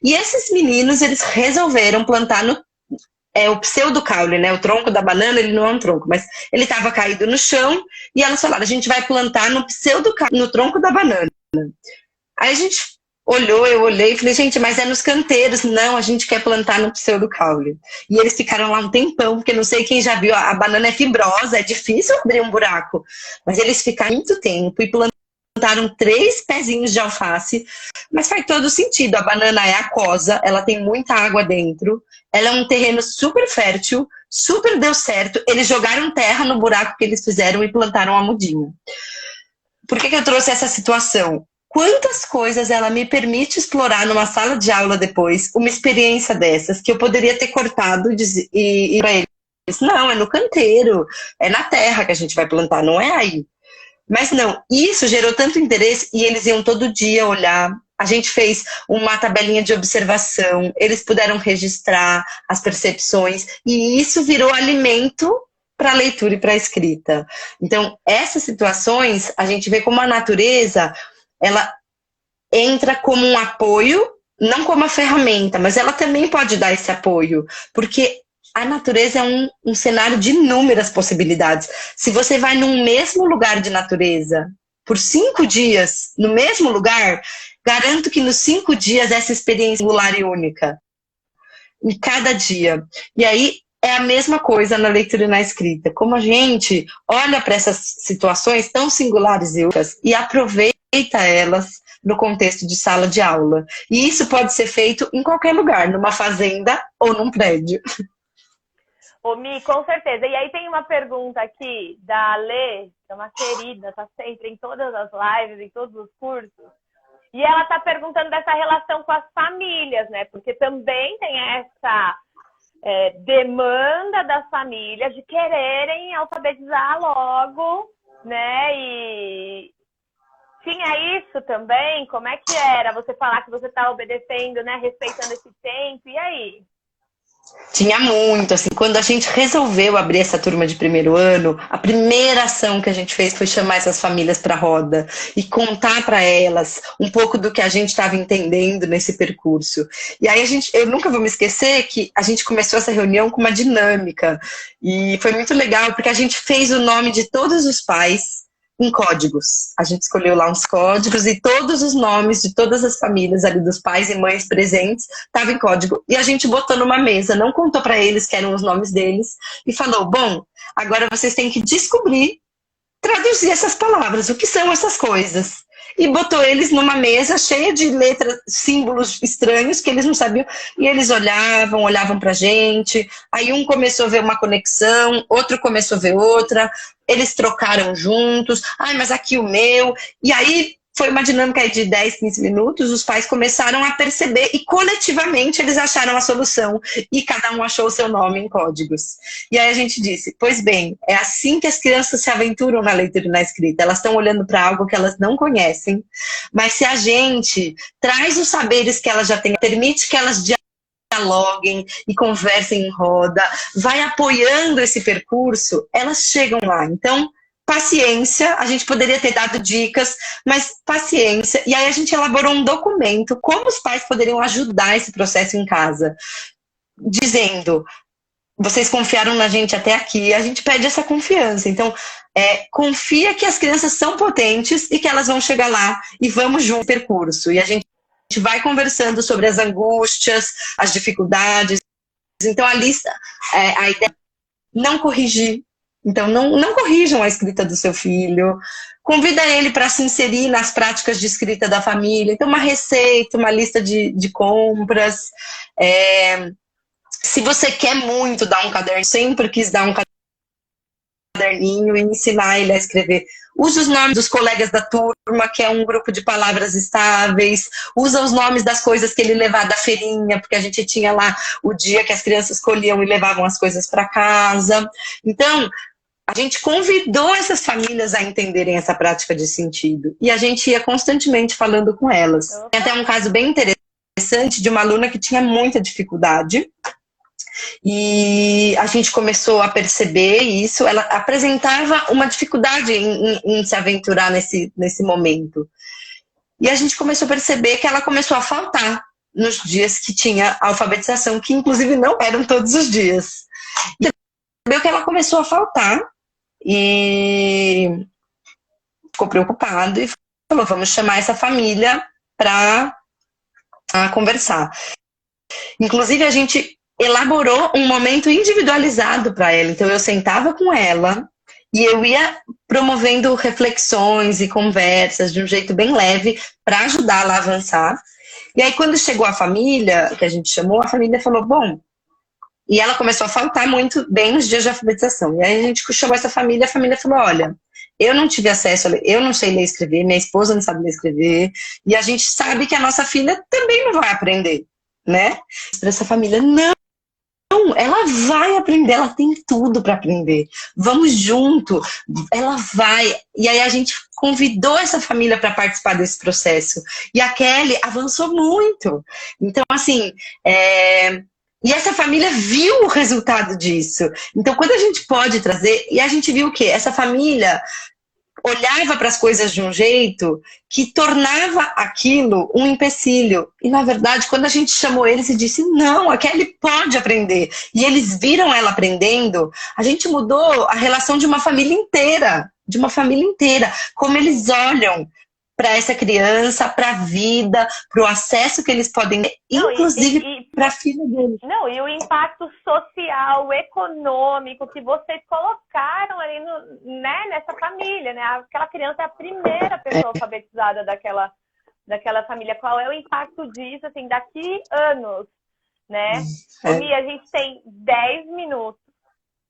E esses meninos, eles resolveram plantar o pseudocaule, né? O tronco da banana, ele não é um tronco, mas ele estava caído no chão e elas falaram: a gente vai plantar no pseudocaule, no tronco da banana. Aí a gente olhou, eu olhei e falei: gente, mas é nos canteiros. Não, a gente quer plantar no pseudocaule. E eles ficaram lá um tempão, porque não sei quem já viu, a banana é fibrosa, é difícil abrir um buraco. Mas eles ficaram muito tempo e plantaram 3 pezinhos de alface, mas faz todo sentido. A banana é aquosa, ela tem muita água dentro, ela é um terreno super fértil, super deu certo. Eles jogaram terra no buraco que eles fizeram e plantaram a mudinha. Por que eu trouxe essa situação? Quantas coisas ela me permite explorar numa sala de aula depois, uma experiência dessas, que eu poderia ter cortado e para eles: não, é no canteiro, é na terra que a gente vai plantar, não é aí. Mas não, isso gerou tanto interesse e eles iam todo dia olhar. A gente fez uma tabelinha de observação, eles puderam registrar as percepções e isso virou alimento para a leitura e para a escrita. Então, essas situações, a gente vê como a natureza, ela entra como um apoio, não como uma ferramenta, mas ela também pode dar esse apoio, porque a natureza é um cenário de inúmeras possibilidades. Se você vai num mesmo lugar de natureza, por 5 dias, no mesmo lugar, garanto que nos 5 dias essa experiência é singular e única. Em cada dia. E aí, é a mesma coisa na leitura e na escrita. Como a gente olha para essas situações tão singulares e únicas e aproveita elas no contexto de sala de aula. E isso pode ser feito em qualquer lugar, numa fazenda ou num prédio. Ô, Mi, com certeza. E aí tem uma pergunta aqui da Lê, que é uma querida, tá sempre em todas as lives, em todos os cursos. E ela tá perguntando dessa relação com as famílias, né? Porque também tem essa demanda das famílias de quererem alfabetizar logo, né? E tinha isso também? Como é que era? Você falar que você tá obedecendo, né? Respeitando esse tempo, e aí? Tinha muito, assim, quando a gente resolveu abrir essa turma de primeiro ano, a primeira ação que a gente fez foi chamar essas famílias para a roda e contar para elas um pouco do que a gente estava entendendo nesse percurso. E aí eu nunca vou me esquecer que a gente começou essa reunião com uma dinâmica e foi muito legal porque a gente fez o nome de todos os pais em códigos. A gente escolheu lá uns códigos e todos os nomes de todas as famílias ali dos pais e mães presentes estavam em código. E a gente botou numa mesa, não contou para eles que eram os nomes deles e falou, bom, agora vocês têm que descobrir, traduzir essas palavras, o que são essas coisas. E botou eles numa mesa cheia de letras, símbolos estranhos que eles não sabiam. E eles olhavam pra gente. Aí um começou a ver uma conexão, outro começou a ver outra. Eles trocaram juntos. Ai, mas aqui o meu. E aí foi uma dinâmica de 10, 15 minutos. Os pais começaram a perceber e coletivamente eles acharam a solução. E cada um achou o seu nome em códigos. E aí a gente disse, pois bem, é assim que as crianças se aventuram na leitura e na escrita. Elas estão olhando para algo que elas não conhecem. Mas se a gente traz os saberes que elas já têm, permite que elas dialoguem e conversem em roda, vai apoiando esse percurso, elas chegam lá. Então, paciência, a gente poderia ter dado dicas, mas paciência. E aí a gente elaborou um documento, como os pais poderiam ajudar esse processo em casa, dizendo, vocês confiaram na gente até aqui, a gente pede essa confiança. Então, confia que as crianças são potentes e que elas vão chegar lá e vamos junto no percurso. E a gente vai conversando sobre as angústias, as dificuldades. Então, a lista, a ideia é não corrigir. Então, não corrijam a escrita do seu filho. Convida ele para se inserir nas práticas de escrita da família. Então, uma receita, uma lista de compras. Se você quer muito dar um caderno, sempre quis dar um caderninho e ensinar ele a escrever. Usa os nomes dos colegas da turma, que é um grupo de palavras estáveis. Usa os nomes das coisas que ele levava da feirinha, porque a gente tinha lá o dia que as crianças colhiam e levavam as coisas para casa. Então, a gente convidou essas famílias a entenderem essa prática de sentido. E a gente ia constantemente falando com elas. Tem até um caso bem interessante de uma aluna que tinha muita dificuldade. E a gente começou a perceber isso. Ela apresentava uma dificuldade em se aventurar nesse momento. E a gente começou a perceber que ela começou a faltar nos dias que tinha alfabetização, que inclusive não eram todos os dias. E percebeu que ela começou a faltar e ficou preocupado e falou, vamos chamar essa família para conversar. Inclusive, a gente elaborou um momento individualizado para ela. Então, eu sentava com ela e eu ia promovendo reflexões e conversas de um jeito bem leve para ajudá-la a avançar. E aí, quando chegou a família, que a gente chamou, a família falou, bom... E ela começou a faltar muito bem nos dias de alfabetização. E aí a gente chamou essa família, a família falou, olha, eu não tive acesso, eu não sei ler e escrever, minha esposa não sabe ler e escrever, e a gente sabe que a nossa filha também não vai aprender, né? Para essa família, não, ela vai aprender, ela tem tudo para aprender. Vamos junto, ela vai. E aí a gente convidou essa família para participar desse processo. E a Kelly avançou muito. Então, assim, E essa família viu o resultado disso. Então, quando a gente pode trazer... E a gente viu o quê? Essa família olhava para as coisas de um jeito que tornava aquilo um empecilho. E, na verdade, quando a gente chamou eles e disse, não, a Kelly pode aprender, e eles viram ela aprendendo, a gente mudou a relação de uma família inteira, como eles olham para essa criança, para a vida, para o acesso que eles podem ter, inclusive para a filha deles. Não, e o impacto social, econômico que vocês colocaram ali nessa família, né? Aquela criança é a primeira pessoa alfabetizada daquela família. Qual é o impacto disso, assim, daqui anos, né? E a gente tem 10 minutos,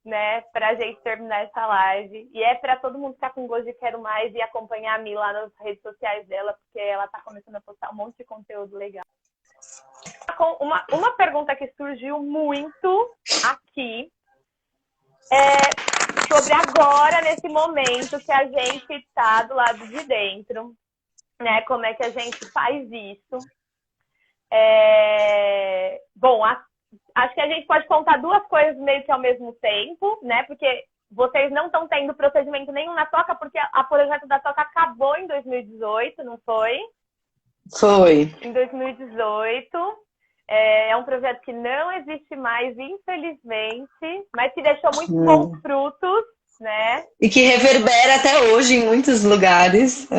né, pra gente terminar essa live. E é pra todo mundo ficar com gosto de quero mais e acompanhar a Mi lá nas redes sociais dela, porque ela tá começando a postar um monte de conteúdo legal. Uma pergunta que surgiu muito aqui é sobre agora, nesse momento que a gente tá do lado de dentro, né? Como é que a gente faz isso? Bom, acho que a gente pode contar duas coisas meio que ao mesmo tempo, né? Porque vocês não estão tendo procedimento nenhum na Toca, porque o projeto da Toca acabou em 2018, não foi? Foi. Em 2018. É um projeto que não existe mais, infelizmente, mas que deixou muitos bons frutos, né? E que reverbera até hoje em muitos lugares.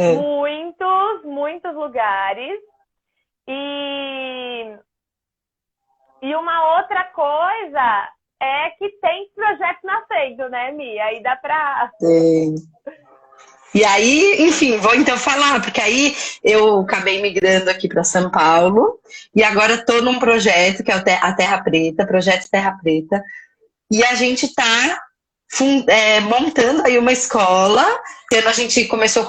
Muitos lugares. E uma outra coisa é que tem projeto nascendo, né, Mi? Aí dá pra... Sim. E aí, enfim, vou então falar, porque aí eu acabei migrando aqui para São Paulo e agora estou num projeto que é a Terra Preta, Projeto Terra Preta, e a gente está montando aí uma escola. A gente começou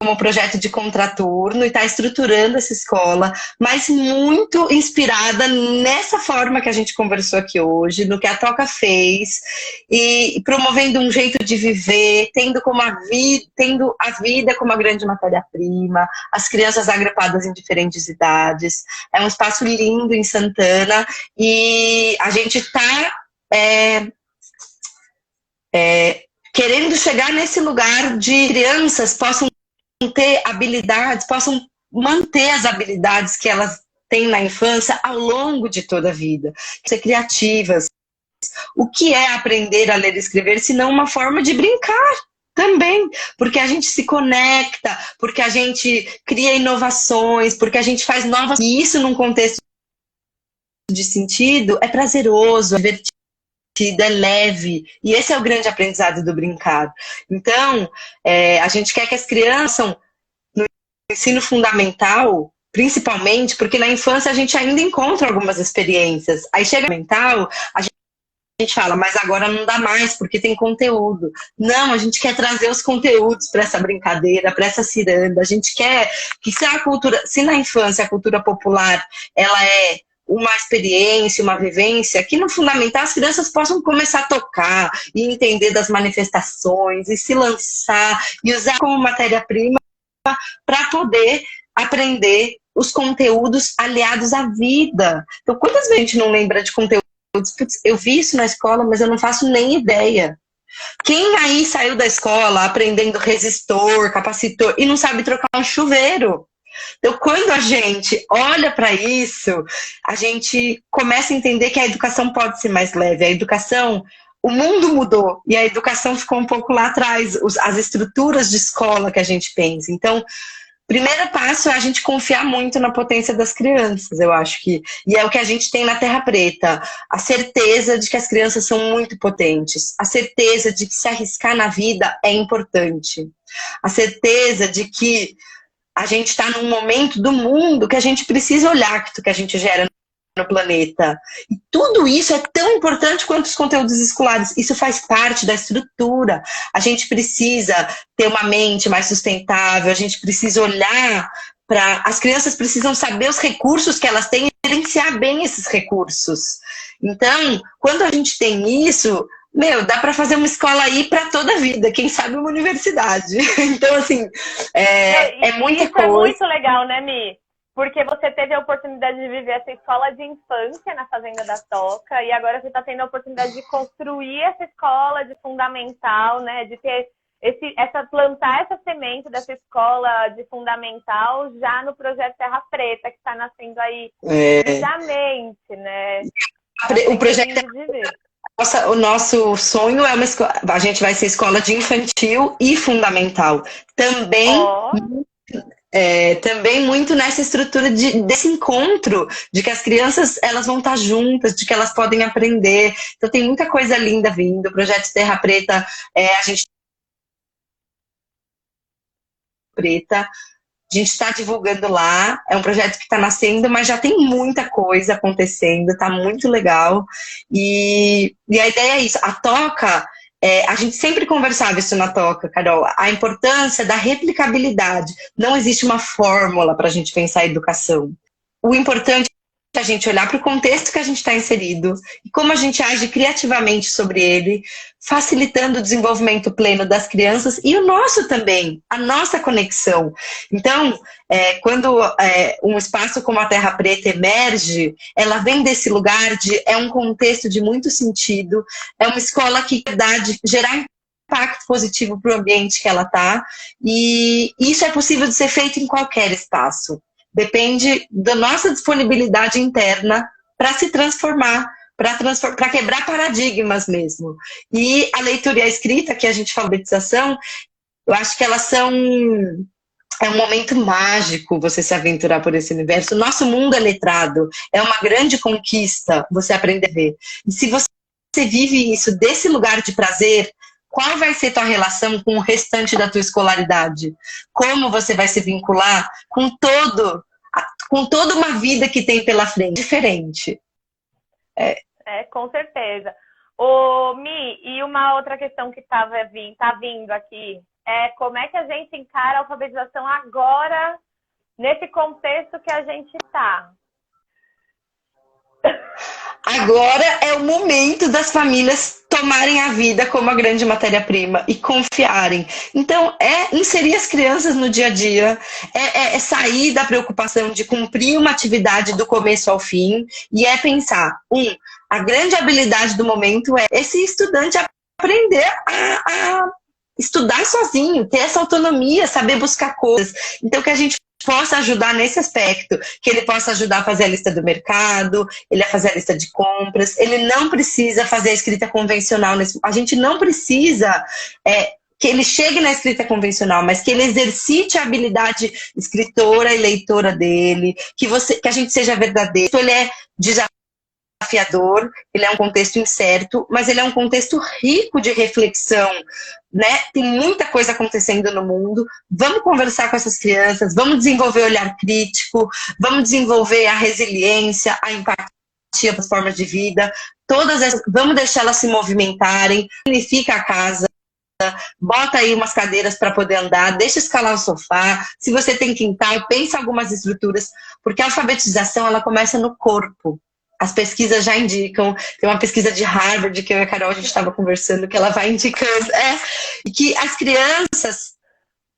como projeto de contraturno e está estruturando essa escola, mas muito inspirada nessa forma que a gente conversou aqui hoje, no que a Toca fez, e promovendo um jeito de viver, tendo a vida como a grande matéria-prima, as crianças agrupadas em diferentes idades. É um espaço lindo em Santana e a gente está querendo chegar nesse lugar de crianças possam ter habilidades, possam manter as habilidades que elas têm na infância ao longo de toda a vida. Ser criativas. O que é aprender a ler e escrever, se não uma forma de brincar também? Porque a gente se conecta, porque a gente cria inovações, porque a gente faz novas... E isso num contexto de sentido é prazeroso, é divertido, é leve, e esse é o grande aprendizado do brincar. Então, a gente quer que as crianças, no ensino fundamental, principalmente, porque na infância a gente ainda encontra algumas experiências, aí chega no mental, a gente fala, mas agora não dá mais, porque tem conteúdo. Não, a gente quer trazer os conteúdos para essa brincadeira, para essa ciranda, a gente quer que se na infância a cultura popular, ela é uma experiência, uma vivência, que no fundamental as crianças possam começar a tocar e entender das manifestações e se lançar e usar como matéria-prima para poder aprender os conteúdos aliados à vida. Então, quantas vezes a gente não lembra de conteúdos? Putz, eu vi isso na escola, mas eu não faço nem ideia. Quem aí saiu da escola aprendendo resistor, capacitor e não sabe trocar um chuveiro? Então, quando a gente olha para isso, a gente começa a entender que a educação pode ser mais leve. A educação, o mundo mudou e a educação ficou um pouco lá atrás, as estruturas de escola que a gente pensa. Então, primeiro passo é a gente confiar muito na potência das crianças, eu acho que... E é o que a gente tem na Terra Preta. A certeza de que as crianças são muito potentes. A certeza de que se arriscar na vida é importante. A certeza de que a gente está num momento do mundo que a gente precisa olhar o que a gente gera no planeta. E tudo isso é tão importante quanto os conteúdos escolares. Isso faz parte da estrutura. A gente precisa ter uma mente mais sustentável, a gente precisa olhar para... As crianças precisam saber os recursos que elas têm e gerenciar bem esses recursos. Então, quando a gente tem isso... dá para fazer uma escola aí para toda a vida, quem sabe uma universidade. Então, assim, é muita coisa. Isso é muito legal, né, Mi? porque você teve a oportunidade de viver essa escola de infância na Fazenda da Toca, e agora você está tendo a oportunidade de construir essa escola de fundamental, né? De ter plantar essa semente dessa escola de fundamental já no projeto Terra Preta, que está nascendo aí lindamente, né? O projeto o nosso sonho é a gente vai ser escola de infantil e fundamental. Também muito nessa estrutura desse encontro, de que as crianças elas vão estar juntas, de que elas podem aprender. Então tem muita coisa linda vindo. O projeto Terra Preta, a gente está divulgando lá, é um projeto que está nascendo, mas já tem muita coisa acontecendo, está muito legal. E a ideia é isso, a Toca, a gente sempre conversava isso na Toca, Carol, a importância da replicabilidade. Não existe uma fórmula para a gente pensar a educação. O importante é a gente olhar para o contexto que a gente está inserido e como a gente age criativamente sobre ele, facilitando o desenvolvimento pleno das crianças e o nosso também, a nossa conexão. Então, quando um espaço como a Terra Preta emerge, ela vem desse lugar é um contexto de muito sentido, é uma escola que dá de gerar impacto positivo para o ambiente que ela está, e isso é possível de ser feito em qualquer espaço. Depende da nossa disponibilidade interna para se transformar, para quebrar paradigmas mesmo. E a leitura e a escrita, que a gente fala de alfabetização, eu acho que elas são... É um momento mágico você se aventurar por esse universo. O nosso mundo é letrado, é uma grande conquista você aprender a ver. E se você vive isso desse lugar de prazer, qual vai ser tua relação com o restante da tua escolaridade? Como você vai se vincular com toda uma vida que tem pela frente? Diferente. Com certeza. Ô, Mi, e uma outra questão que tá vindo aqui é como é que a gente encara a alfabetização agora, nesse contexto que a gente está? Agora é o momento das famílias tomarem a vida como a grande matéria-prima e confiarem. Então, inserir as crianças no dia a dia, sair da preocupação de cumprir uma atividade do começo ao fim e pensar, a grande habilidade do momento é esse estudante aprender a estudar sozinho, ter essa autonomia, saber buscar coisas. Então, que a gente possa ajudar nesse aspecto, que ele possa ajudar a fazer a lista do mercado, ele a fazer a lista de compras, ele não precisa fazer a escrita convencional, a gente não precisa que ele chegue na escrita convencional, mas que ele exercite a habilidade escritora e leitora dele, que a gente seja verdadeiro. Ele é desafiador, ele é um contexto incerto, mas ele é um contexto rico de reflexão, né? Tem muita coisa acontecendo no mundo. Vamos conversar com essas crianças, vamos desenvolver o olhar crítico, vamos desenvolver a resiliência, a empatia das formas de vida, vamos deixar elas se movimentarem, significa a casa, bota aí umas cadeiras para poder andar, deixa escalar o sofá, se você tem quintal, pensa algumas estruturas, porque a alfabetização ela começa no corpo. As pesquisas já indicam, tem uma pesquisa de Harvard que eu e a Carol a gente estava conversando, que ela vai indicando, e que as crianças,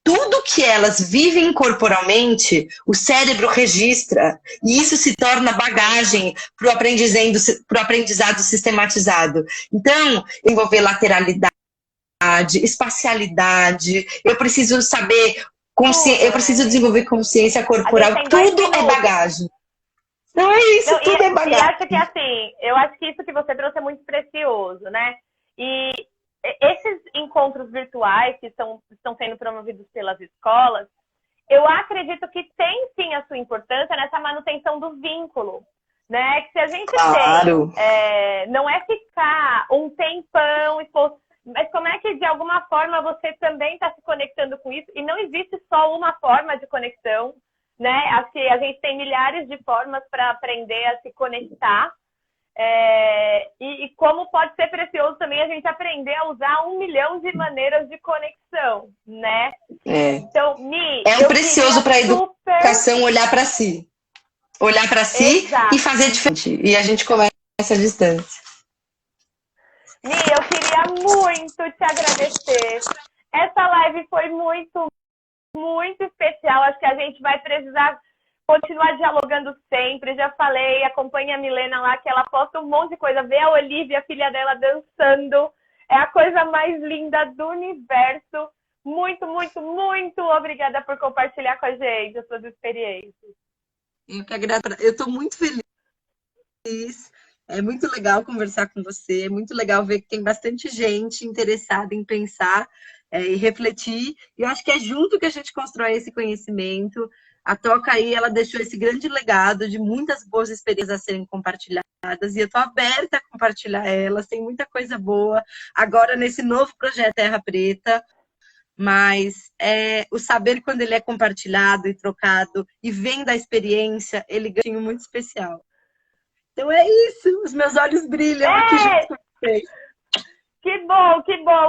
tudo que elas vivem corporalmente, o cérebro registra, e isso se torna bagagem para o aprendizado sistematizado. Então, envolver lateralidade, espacialidade, eu preciso saber, eu preciso desenvolver consciência corporal, tudo é bagagem. Não é isso, tudo é bagagem. E acho que assim, eu acho que isso que você trouxe é muito precioso, né? E esses encontros virtuais que estão sendo promovidos pelas escolas, eu acredito que tem sim a sua importância nessa manutenção do vínculo, né? Que se a gente tem, não é ficar um tempão exposto, mas como é que de alguma forma você também está se conectando com isso? E não existe só uma forma de conexão, né? Acho que a gente tem milhares de formas para aprender a se conectar. E como pode ser precioso também a gente aprender a usar 1 milhão de maneiras de conexão, né? Então, Mi, é um precioso para a educação olhar para si. Olhar para si e fazer diferente. E a gente começa a distância. Mi, eu queria muito te agradecer. Essa live foi muito, muito especial. Acho que a gente vai precisar continuar dialogando sempre. Já falei, acompanhe a Milena lá, que ela posta um monte de coisa. Vê a Olivia, a filha dela, dançando. É a coisa mais linda do universo. Muito, muito, muito obrigada por compartilhar com a gente as suas experiências. Eu que agradeço. Eu estou muito feliz. É muito legal conversar com você. É muito legal ver que tem bastante gente interessada em pensar e refletir. E eu acho que é junto que a gente constrói esse conhecimento. A Toca aí, ela deixou esse grande legado de muitas boas experiências a serem compartilhadas. E eu estou aberta a compartilhar elas. Tem muita coisa boa. Agora, nesse novo projeto Terra Preta, mas o saber quando ele é compartilhado e trocado e vem da experiência, ele ganha um muito especial. Então é isso, os meus olhos brilham aqui junto com vocês. Que bom, que bom.